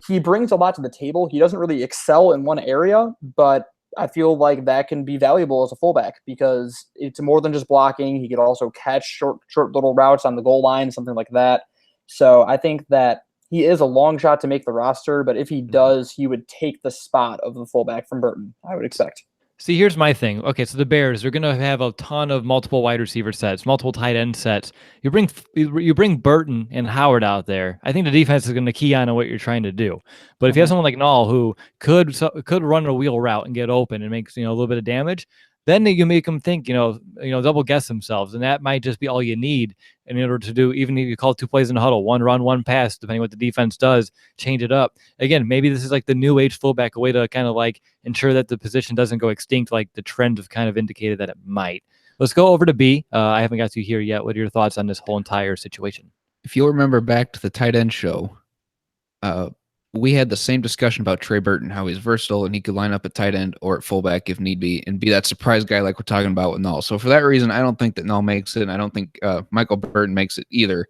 he brings a lot to the table. He doesn't really excel in one area, but I feel like that can be valuable as a fullback because it's more than just blocking. He could also catch short little routes on the goal line, something like that. So I think that he is a long shot to make the roster, but if he does, he would take the spot of the fullback from Burton, I would expect. See, here's my thing. Okay, so the Bears, they're going to have a ton of multiple wide receiver sets, multiple tight end sets. You bring Burton and Howard out there. I think the defense is going to key on what you're trying to do. But if you have someone like Nall who could run a wheel route and get open and makes a little bit of damage, then you make them think, double guess themselves, and that might just be all you need in order to do. Even if you call 2 plays in a huddle, 1 run, 1 pass, depending what the defense does, change it up. Again, maybe this is like the new age fullback, a way to kind of like ensure that the position doesn't go extinct, like the trends have kind of indicated that it might. Let's go over to B. I haven't got to here yet. What are your thoughts on this whole entire situation? If you'll remember back to the tight end show, we had the same discussion about Trey Burton, how he's versatile and he could line up at tight end or at fullback if need be and be that surprise guy like we're talking about with Null. So for that reason, I don't think that Null makes it, and I don't think Michael Burton makes it either,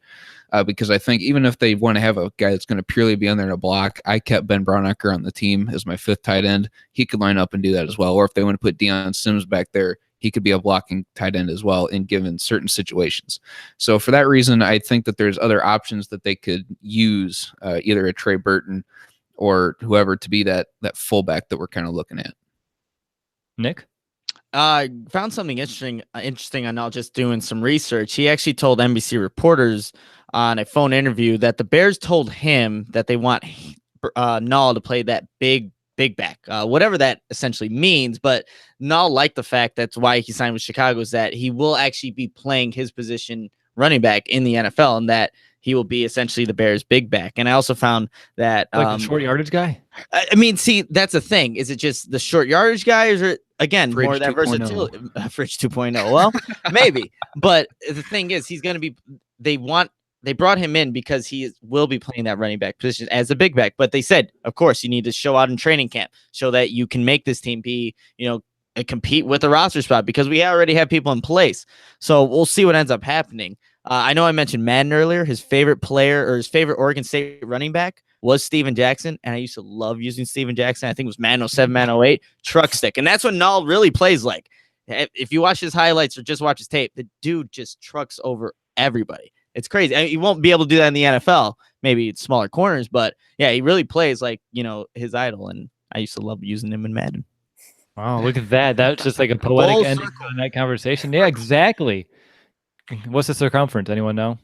because I think even if they want to have a guy that's going to purely be on there to block, I kept Ben Braunecker on the team as my 5th tight end. He could line up and do that as well. Or if they want to put Deion Sims back there, he could be a blocking tight end as well in given certain situations. So for that reason, I think that there's other options that they could use, either a Trey Burton or whoever, to be that fullback that we're kind of looking at. Nick? Found something interesting on Null just doing some research. He actually told NBC reporters on a phone interview that the Bears told him that they want Null to play that big back, whatever that essentially means. But Null liked the fact that's why he signed with Chicago, is that he will actually be playing his position running back in the NFL, and that he will be essentially the Bears' big back. And I also found that like the short yardage guy. I mean, see, that's the thing. Is it just the short yardage guy, or is it again Fridge more of that 2.0. versatility? Fridge 2.0. Well, maybe. But the thing is, he's going to be. They brought him in because he will be playing that running back position as a big back. But they said, of course, you need to show out in training camp, show that you can make this team be, compete with a roster spot, because we already have people in place. So we'll see what ends up happening. I know I mentioned Madden earlier. His favorite player, or his favorite Oregon State running back, was Steven Jackson. And I used to love using Steven Jackson. I think it was Madden 07, Madden 08, truck stick. And that's what Null really plays like. If you watch his highlights or just watch his tape, the dude just trucks over everybody. It's crazy. I mean, you won't be able to do that in the NFL. Maybe it's smaller corners, but yeah, he really plays like, his idol. And I used to love using him in Madden. Wow, look at that. That's just like a poetic Full ending circle. to that conversation. Yeah, exactly. What's the circumference? Anyone know?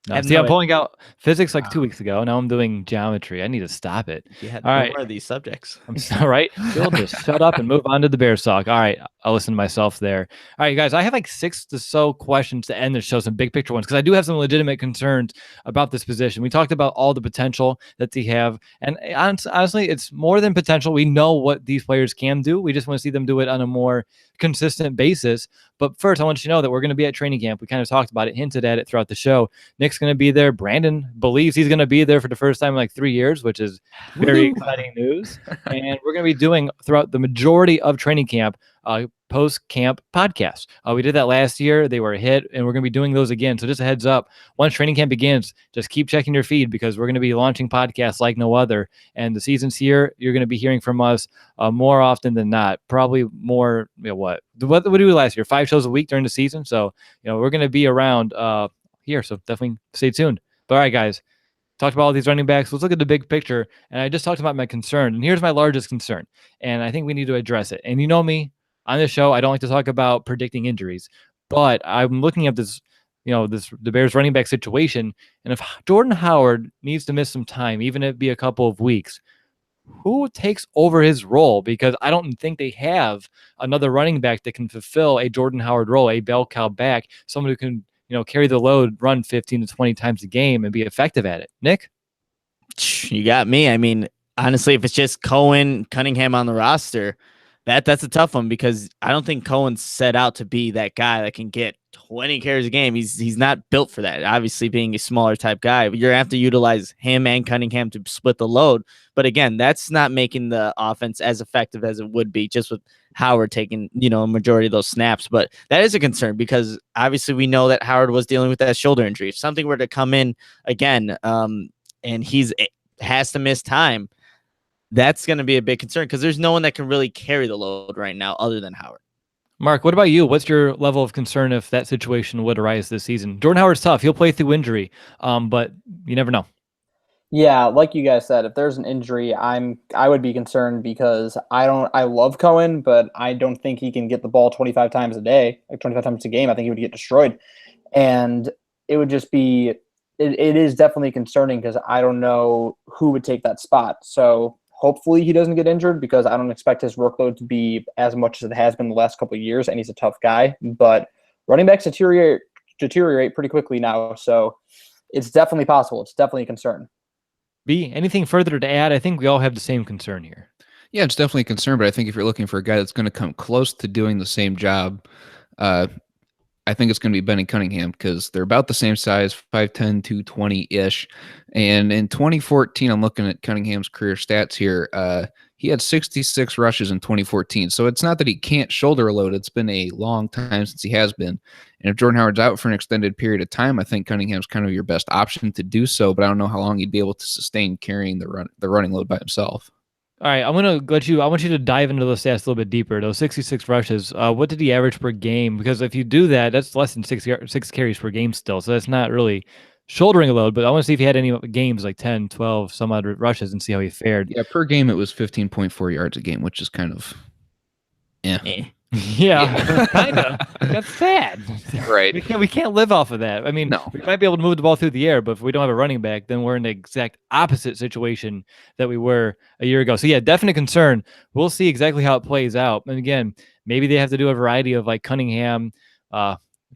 No. See, I'm pulling out physics like 2 weeks ago. Now I'm doing geometry. I need to stop it. You had All right. more of these subjects. I'm all right. We'll just shut up and move on to the Bears talk. All right. I'll listen to myself there. All right, guys. I have like 6 or so questions to end the show, some big picture ones, because I do have some legitimate concerns about this position. We talked about all the potential that they have. And honestly, it's more than potential. We know what these players can do. We just want to see them do it on a more consistent basis. But first, I want you to know that we're going to be at training camp. We kind of talked about it, hinted at it throughout the show. Nick's going to be there. Brandon believes he's going to be there for the first time in like 3 years, which is very exciting news. And we're going to be doing throughout the majority of training camp, post-camp podcasts. We did that last year. They were a hit, and we're going to be doing those again. So just a heads up, once training camp begins, just keep checking your feed, because we're going to be launching podcasts like no other. And the season's here. You're going to be hearing from us more often than not. Probably more, what did we do last year? 5 shows a week during the season. So, we're going to be around here. So definitely stay tuned. But all right, guys, talked about all these running backs. Let's look at the big picture. And I just talked about my concern. And here's my largest concern. And I think we need to address it. And you know me, on this show, I don't like to talk about predicting injuries, but I'm looking at this, the Bears running back situation. And if Jordan Howard needs to miss some time, even if it be a couple of weeks, who takes over his role? Because I don't think they have another running back that can fulfill a Jordan Howard role, a bell cow back, someone who can, carry the load, run 15 to 20 times a game and be effective at it. Nick? You got me. I mean, honestly, if it's just Cohen, Cunningham on the roster, That's a tough one because I don't think Cohen's set out to be that guy that can get 20 carries a game. He's not built for that. Obviously, being a smaller type guy, but you're gonna have to utilize him and Cunningham to split the load. But again, that's not making the offense as effective as it would be just with Howard taking, a majority of those snaps. But that is a concern because obviously we know that Howard was dealing with that shoulder injury. If something were to come in again, and has to miss time, that's going to be a big concern because there's no one that can really carry the load right now other than Howard. Mark, what about you? What's your level of concern if that situation would arise this season? Jordan Howard's tough. He'll play through injury, but you never know. Yeah, like you guys said, if there's an injury, I would be concerned because I love Cohen, but I don't think he can get the ball 25 times a day, like 25 times a game. I think he would get destroyed. And it would just be it is definitely concerning because I don't know who would take that spot. So hopefully he doesn't get injured because I don't expect his workload to be as much as it has been the last couple of years, and he's a tough guy. But running backs deteriorate pretty quickly now, so it's definitely possible. It's definitely a concern. B, anything further to add? I think we all have the same concern here. Yeah, it's definitely a concern, but I think if you're looking for a guy that's going to come close to doing the same job, I think it's going to be Benny Cunningham because they're about the same size, 5'10", 220-ish. And in 2014, I'm looking at Cunningham's career stats here. He had 66 rushes in 2014. So it's not that he can't shoulder a load. It's been a long time since he has been. And if Jordan Howard's out for an extended period of time, I think Cunningham's kind of your best option to do so. But I don't know how long he'd be able to sustain carrying the running load by himself. All right, I want you to dive into those stats a little bit deeper. Those 66 rushes, what did he average per game? Because if you do that, that's less than six carries per game still. So that's not really shouldering a load, but I want to see if he had any games like 10, 12, some odd rushes and see how he fared. Yeah, per game it was 15.4 yards a game, which is kind of, Yeah, kind of. That's sad. Right. We can't live off of that. I mean, No. we might be able to move the ball through the air, but if we don't have a running back, then we're in the exact opposite situation that we were a year ago. So yeah, definite concern. We'll see exactly how it plays out. And again, maybe they have to do a variety of like Cunningham,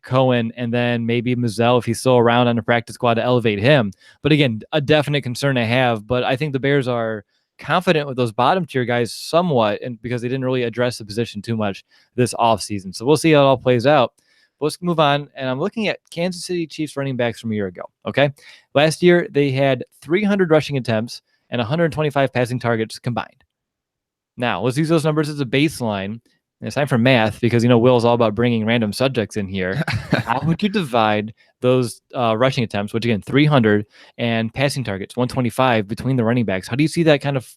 Cohen, and then maybe Mazzell if he's still around on the practice squad to elevate him. But again, a definite concern I have. But I think the Bears are confident with those bottom tier guys somewhat, and because they didn't really address the position too much this offseason. So we'll see how it all plays out. But let's move on. And I'm looking at Kansas City Chiefs running backs from a year ago. Okay. Last year, they had 300 rushing attempts and 125 passing targets combined. Now, let's use those numbers as a baseline. And it's time for math because, Will's all about bringing random subjects in here. How would you divide those rushing attempts, which again, 300, and passing targets, 125 between the running backs? How do you see that kind of,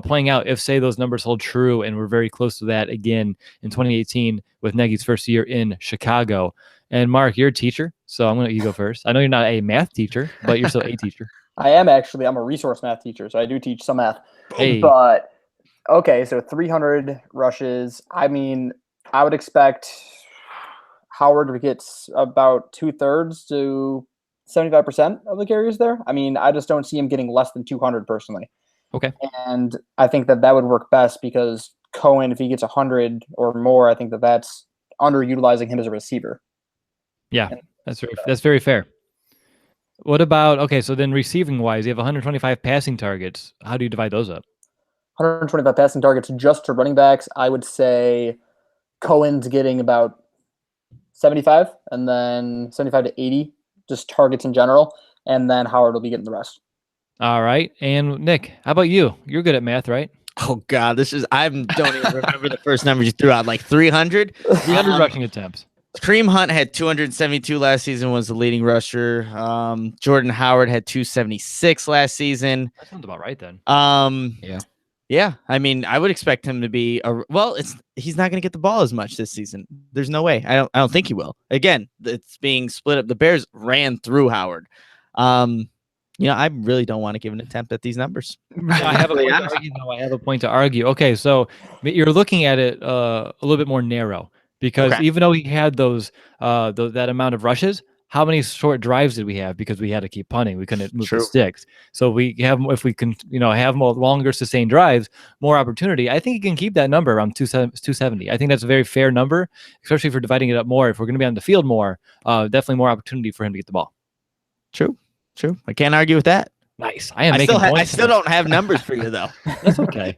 playing out if, say, those numbers hold true and we're very close to that again in 2018 with Nagy's first year in Chicago? And Mark, you're a teacher, so I'm going to let you go first. I know you're not a math teacher, but you're still a teacher. I am actually. I'm a resource math teacher, so I do teach some math. Hey. But okay, so 300 rushes. I mean, I would expect Howard to get about 2/3 to 75% of the carries there. I mean, I just don't see him getting less than 200 personally. Okay. And I think that would work best because Cohen, if he gets 100 or more, I think that's underutilizing him as a receiver. Yeah, that's very fair. What about, okay, so then receiving wise, you have 125 passing targets. How do you divide those up? 125 passing targets just to running backs. I would say Cohen's getting about 75 and then 75 to 80 just targets in general. And then Howard will be getting the rest. All right. And Nick, how about you? You're good at math, right? Oh God, I don't even remember the first numbers you threw out. Like 300? 300 rushing attempts. Kareem Hunt had 272 last season, was the leading rusher. Jordan Howard had 276 last season. That sounds about right then. Yeah. I mean, I would expect him to be he's not going to get the ball as much this season. There's no way. I don't think he will. Again, it's being split up. The Bears ran through Howard. I really don't want to give an attempt at these numbers. I have a point to argue. Okay, so you're looking at it a little bit more narrow because even though he had that amount of rushes, how many short drives did we have? Because we had to keep punting. We couldn't move the sticks. So if we can, have more longer sustained drives, more opportunity. I think he can keep that number around 270. I think that's a very fair number, especially for dividing it up more. If we're going to be on the field more, definitely more opportunity for him to get the ball. True. I can't argue with that. Nice. I still don't have numbers for you though. That's okay.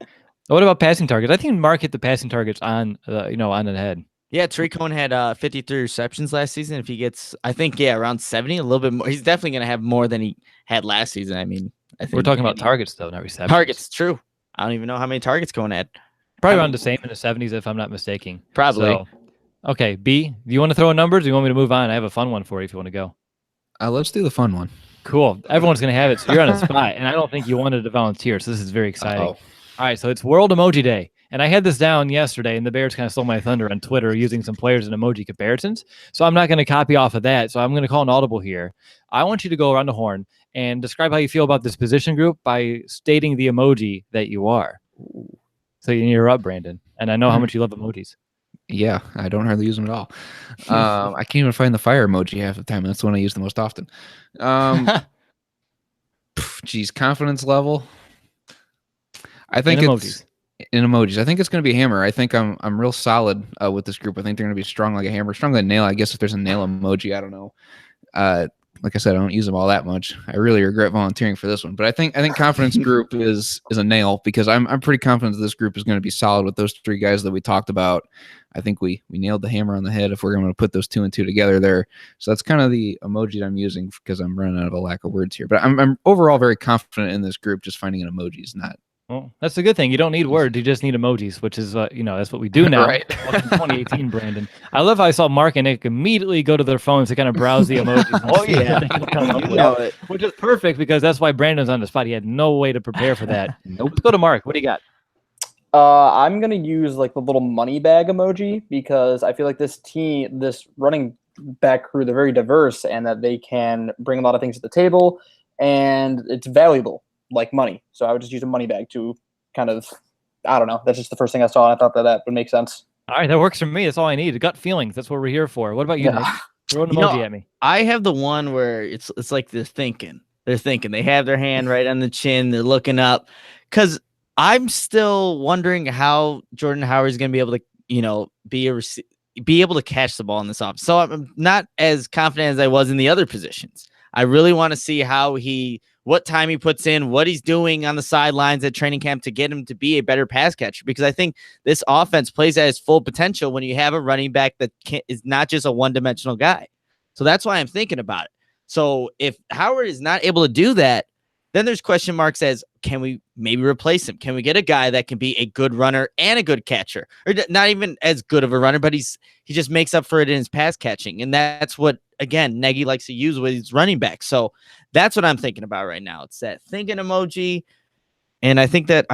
What about passing targets? I think Mark hit the passing targets on on the head. Yeah, Tarik Cohen had 53 receptions last season. If he gets, I think, around 70, a little bit more. He's definitely going to have more than he had last season. I mean, I think We're talking about targets though, not receptions. targets. True. I don't even know how many targets Cohen had. Probably around the same in the 70s, if I'm not mistaken. Probably. So, okay, B, do you want to throw in numbers? Or do you want me to move on? I have a fun one for you if you want to go. Let's do the fun one. Cool. Everyone's going to have it. So you're on a spot, and I don't think you wanted to volunteer. So this is very exciting. Uh-oh. All right, so it's World Emoji Day. And I had this down yesterday, and the Bears kind of stole my thunder on Twitter using some players and emoji comparisons. So I'm not going to copy off of that. So I'm going to call an audible here. I want you to go around the horn and describe how you feel about this position group by stating the emoji that you are. So you're up, Brandon. And I know how much you love emojis. Yeah, I don't hardly use them at all. I can't even find the fire emoji half the time. That's the one I use the most often. Geez, confidence level. I think it's in emojis. I think it's going to be hammer. I think I'm real solid with this group. I think they're going to be strong like a hammer, strong like a nail. I guess if there's a nail emoji, I don't know. Like I said, I don't use them all that much. I really regret volunteering for this one, but I think confidence group is a nail because I'm pretty confident that this group is going to be solid with those three guys that we talked about. I think we nailed the hammer on the head if we're going to put those 2 and 2 together there. So that's kind of the emoji that I'm using because I'm running out of a lack of words here. But I'm overall very confident in this group. Just finding an emoji is not. Well, that's a good thing. You don't need words. You just need emojis, which is, that's what we do now. Right. Welcome to 2018, Brandon. I love how I saw Mark and Nick immediately go to their phones to kind of browse the emojis. Oh, yeah. Which is perfect because that's why Brandon's on the spot. He had no way to prepare for that. Nope. Let's go to Mark. What do you got? I'm gonna use like the little money bag emoji because I feel like this running back crew, they're very diverse and that they can bring a lot of things to the table, and it's valuable like money. So I would just use a money bag to kind of, I don't know. That's just the first thing I saw, and I thought that would make sense. All right, that works for me. That's all I need. Gut feelings. That's what we're here for. What about you, Nick? Throw an emoji at me. I have the one where it's like they're thinking. They're thinking. They have their hand right on the chin. They're looking up. Because I'm still wondering how Jordan Howard is going to be able to, be able to catch the ball in this offense. So I'm not as confident as I was in the other positions. I really want to see what time he puts in, what he's doing on the sidelines at training camp to get him to be a better pass catcher. Because I think this offense plays at its full potential when you have a running back that is not just a one-dimensional guy. So that's why I'm thinking about it. So if Howard is not able to do that, then there's question marks as, can we maybe replace him? Can we get a guy that can be a good runner and a good catcher? Or not even as good of a runner, but he just makes up for it in his pass catching. And that's what, again, Nagy likes to use with his running back. So that's what I'm thinking about right now. It's that thinking emoji. And I think that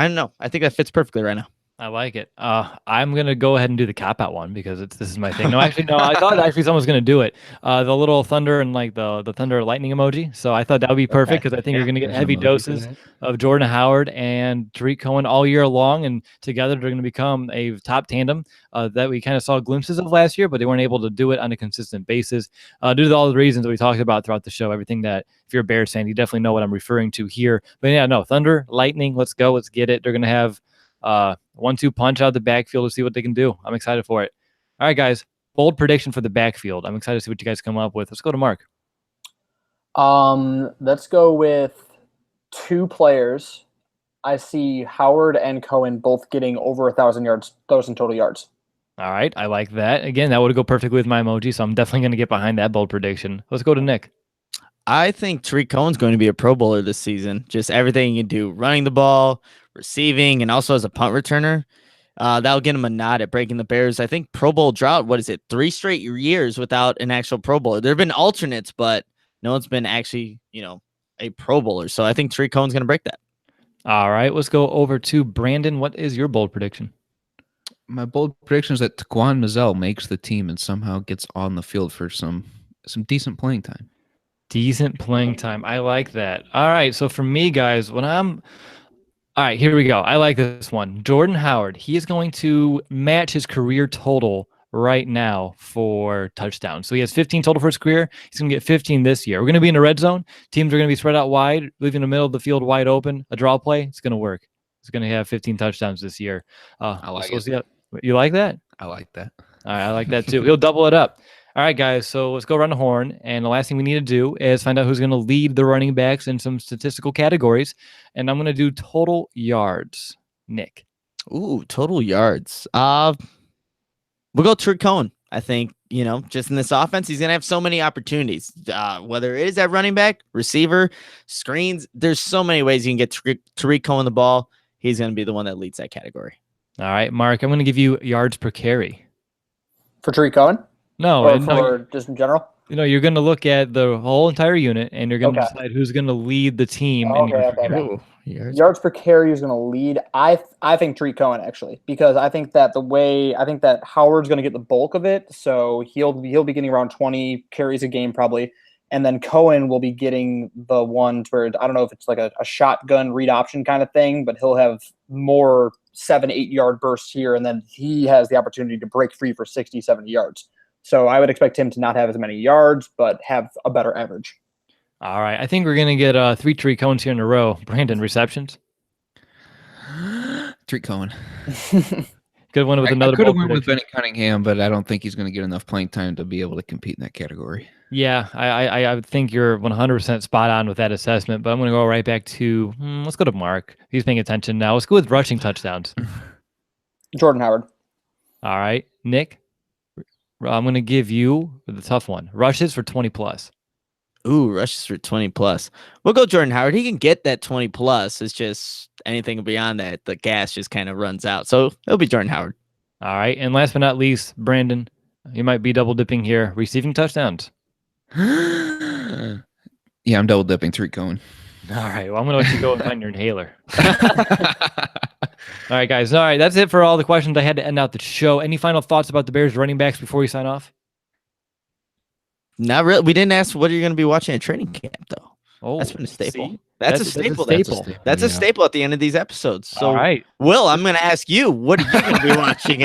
fits perfectly right now. I like it. I'm gonna go ahead and do the cop out one because this is my thing. No, actually, no. I thought someone was gonna do it. The little thunder and like the thunder lightning emoji. So I thought that would be perfect because I think you're gonna get heavy doses of Jordan Howard and Tarik Cohen all year long, and together they're gonna become a top tandem that we kind of saw glimpses of last year, but they weren't able to do it on a consistent basis due to all the reasons that we talked about throughout the show. Everything that if you're a Bears fan, you definitely know what I'm referring to here. But yeah, no, thunder, lightning. Let's go. Let's get it. They're gonna have 1-2 punch out the backfield to see what they can do. I'm excited for it. All right, guys. Bold prediction for the backfield. I'm excited to see what you guys come up with. Let's go to Mark. Let's go with 2 players. I see Howard and Cohen both getting over 1,000 total yards. All right, I like that. Again, that would go perfectly with my emoji, so I'm definitely going to get behind that bold prediction. Let's go to Nick. I think Tarik Cohen's going to be a Pro Bowler this season. Just everything you do, running the ball, receiving, and also as a punt returner. That'll get him a nod at breaking the Bears. I think Pro Bowl drought, 3 straight years without an actual Pro Bowler. There have been alternates, but no one's been actually, a Pro Bowler. So I think Tarik Cohen's going to break that. All right, let's go over to Brandon. What is your bold prediction? My bold prediction is that Taquan Mizzell makes the team and somehow gets on the field for some decent playing time. Decent playing time. I like that. All right, so for me, guys, all right, here we go. I like this one. Jordan Howard, he is going to match his career total right now for touchdowns. So he has 15 total for his career. He's going to get 15 this year. We're going to be in the red zone. Teams are going to be spread out wide, leaving the middle of the field wide open. A draw play, it's going to work. He's going to have 15 touchdowns this year. I like it. You like that? I like that. All right, I like that too. He'll double it up. All right, guys, so let's go around the horn. And the last thing we need to do is find out who's going to lead the running backs in some statistical categories. And I'm going to do total yards. Nick. Ooh, total yards. We'll go Tarik Cohen. I think, just in this offense, he's going to have so many opportunities, whether it is at running back, receiver, screens. There's so many ways you can get Tarik Cohen the ball. He's going to be the one that leads that category. All right, Mark, I'm going to give you yards per carry. For Tarik Cohen? No, or for just in general? You're going to look at the whole entire unit, and you're going to decide who's going to lead the team. Okay. Yards per carry is going to lead. I think Tarik Cohen, actually, because I think that Howard's going to get the bulk of it, so he'll be getting around 20 carries a game probably, and then Cohen will be getting the ones where I don't know if it's like a shotgun read option kind of thing, but he'll have more 7-8 yard bursts here, and then he has the opportunity to break free for 60, 70 yards. So I would expect him to not have as many yards, but have a better average. All right. I think we're going to get 3 Tarik Cohens here in a row. Brandon, receptions? Tarik Cohen. Good one with another. I could have went with Benny Cunningham, but I don't think he's going to get enough playing time to be able to compete in that category. Yeah, I think you're 100% spot on with that assessment, but I'm going to go right back to, let's go to Mark. He's paying attention now. Let's go with rushing touchdowns. Jordan Howard. All right. Nick? I'm going to give you the tough one. Rushes for 20 plus. Ooh, rushes for 20 plus. We'll go Jordan Howard. He can get that 20 plus. It's just anything beyond that, the gas just kind of runs out. So it'll be Jordan Howard. All right. And last but not least, Brandon, you might be double dipping here. Receiving touchdowns. Yeah, I'm double dipping. Tarik Cohen. All right. Well, I'm going to let you go and find your inhaler. All right, guys. All right. That's it for all the questions I had to end out the show. Any final thoughts about the Bears running backs before we sign off? Not really. We didn't ask what you're going to be watching at training camp, though. Oh, that's been a staple. See? That's a staple. That's a staple at the end of these episodes. So, all right. Will, I'm going to ask you, what are you going to be watching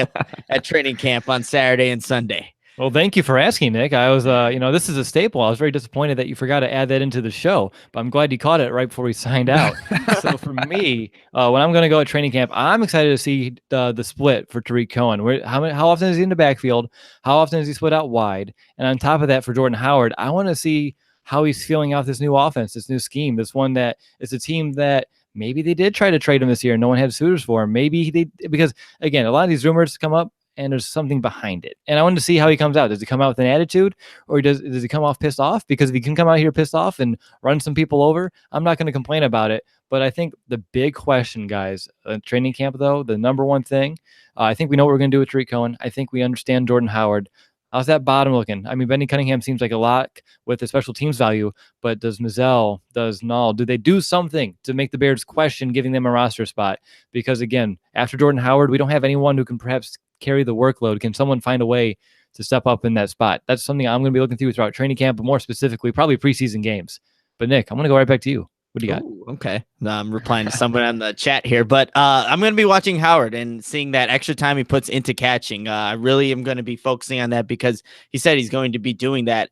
at training camp on Saturday and Sunday? Well, thank you for asking, Nick. I was, this is a staple. I was very disappointed that you forgot to add that into the show, but I'm glad you caught it right before we signed out. So for me, when I'm going to go at training camp, I'm excited to see the split for Tarik Cohen. How often is he in the backfield? How often is he split out wide? And on top of that, for Jordan Howard, I want to see how he's feeling out this new offense, this new scheme, this one that is a team that maybe they did try to trade him this year and no one had suitors for him. Because again, a lot of these rumors come up, and there's something behind it. And I wanted to see how he comes out. Does he come out with an attitude, or does he come off pissed off? Because if he can come out here pissed off and run some people over, I'm not going to complain about it. But I think the big question, guys, training camp, though, the number one thing, I think we know what we're going to do with Tarik Cohen. I think we understand Jordan Howard. How's that bottom looking? I mean, Benny Cunningham seems like a lot with the special teams value, but does Mizell, does Null, do they do something to make the Bears question giving them a roster spot? Because again, after Jordan Howard, we don't have anyone who can perhaps carry the workload. Can someone find a way to step up in that spot? That's something I'm going to be looking through throughout training camp, but more specifically, probably preseason games. But Nick, I'm going to go right back to you. What do you got? Ooh, okay. I'm replying to someone on the chat here, but I'm going to be watching Howard and seeing that extra time he puts into catching. I really am going to be focusing on that because he said he's going to be doing that,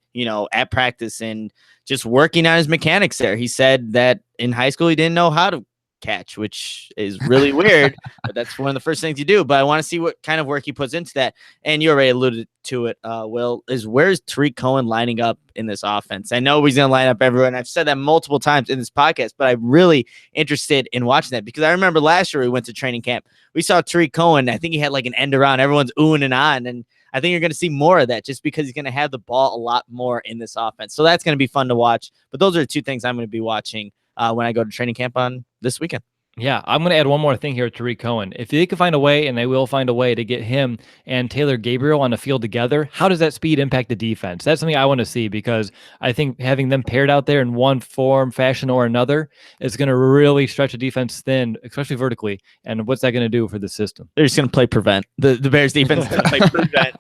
at practice and just working on his mechanics there. He said that in high school, he didn't know how to catch, which is really weird, but that's one of the first things you do. But I want to see what kind of work he puts into that. And you already alluded to it, Will, is where's Tarik Cohen lining up in this offense? I know he's going to line up everyone. I've said that multiple times in this podcast, but I'm really interested in watching that because I remember last year we went to training camp. We saw Tarik Cohen. I think he had like an end around. Everyone's oohing and on. And I think you're going to see more of that just because he's going to have the ball a lot more in this offense. So that's going to be fun to watch. But those are the two things I'm going to be watching when I go to training camp on this weekend. Yeah, I'm going to add one more thing here to Tarik Cohen. If they can find a way, and they will find a way to get him and Taylor Gabriel on the field together, how does that speed impact the defense? That's something I want to see because I think having them paired out there in one form, fashion, or another is going to really stretch the defense thin, especially vertically. And what's that going to do for the system? They're just going to play prevent. The Bears defense is going to play prevent.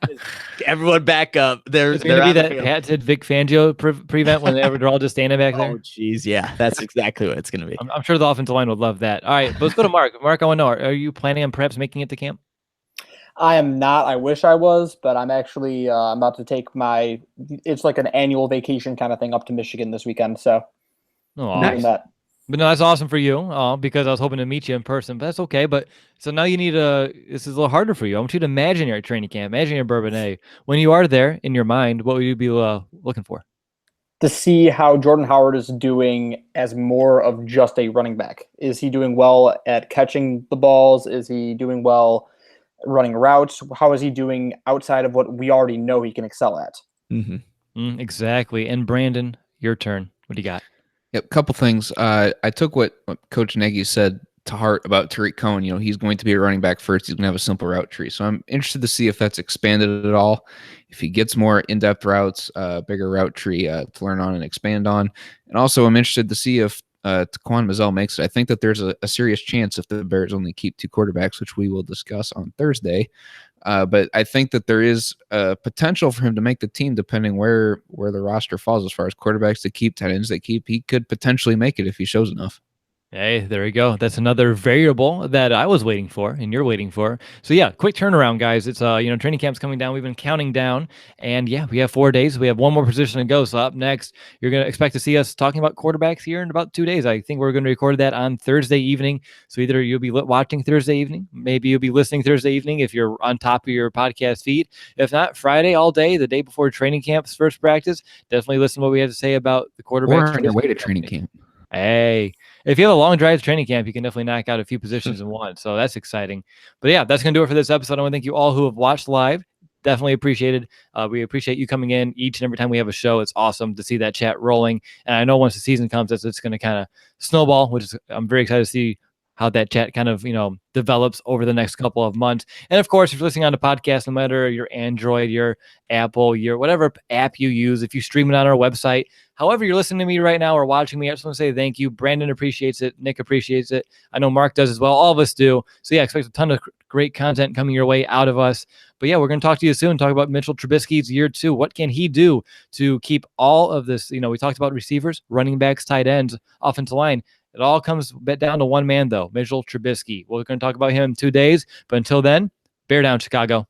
Everyone back up. They're going to be that patented Vic Fangio prevent when they're all just standing back there. Oh, jeez. Yeah, that's exactly what it's going to be. I'm sure the offensive line would love that. All right, but let's go to Mark. Mark, I want to know, are you planning on perhaps making it to camp? I am not. I wish I was, but I'm actually I'm about to take it's like an annual vacation kind of thing up to Michigan this weekend. So nice. That. But no, that's awesome for you because I was hoping to meet you in person, but that's okay. But so now you need this is a little harder for you. I want you to imagine you're at training camp, imagine you're Bourbonnais. When you are there in your mind, what would you be looking for? to see how Jordan Howard is doing as more of just a running back. Is he doing well at catching the balls? Is he doing well running routes? How is he doing outside of what we already know he can excel at? Exactly. And Brandon, your turn. What do you got? Yep, couple things. I took what Coach Nagy said to heart about Tarik Cohen. He's going to be a running back first. He's going to have a simple route tree. So I'm interested to see if that's expanded at all, if he gets more in-depth routes, bigger route tree to learn on and expand on. And also I'm interested to see if Taquan Mazzell makes it. I think that there's a serious chance if the Bears only keep 2 quarterbacks, which we will discuss on Thursday. But I think that there is potential for him to make the team depending where the roster falls as far as quarterbacks to keep, tight ends they keep. He could potentially make it if he shows enough. Hey, there we go. That's another variable that I was waiting for and you're waiting for. So yeah, quick turnaround, guys. It's training camp's coming down. We've been counting down, and yeah, we have 4 days. We have one more position to go. So up next, you're gonna expect to see us talking about quarterbacks here in about 2 days. I think we're going to record that on Thursday evening. So either you'll be watching Thursday evening, maybe you'll be listening Thursday evening if you're on top of your podcast feed. If not, Friday all day, the day before training camp's first practice. Definitely listen to what we have to say about the quarterbacks. Or on your way to training camp. Hey, if you have a long drive to training camp, you can definitely knock out a few positions in one. So that's exciting. But yeah, that's going to do it for this episode. I want to thank you all who have watched live. Definitely appreciated. We appreciate you coming in each and every time we have a show. It's awesome to see that chat rolling. And I know once the season comes, it's going to kind of snowball, which is, I'm very excited to see how that chat kind of, develops over the next couple of months. And of course, if you're listening on the podcast, no matter your Android, your Apple, your whatever app you use, if you stream it on our website, however you're listening to me right now or watching me, I just want to say thank you. Brandon appreciates it. Nick appreciates it. I know Mark does as well. All of us do. So yeah, expect a ton of great content coming your way out of us. But yeah, we're going to talk to you soon, talk about Mitchell Trubisky's year 2. What can he do to keep all of this? We talked about receivers, running backs, tight ends, offensive line. It all comes down to one man, though, Mitchell Trubisky. We're going to talk about him in 2 days. But until then, bear down, Chicago.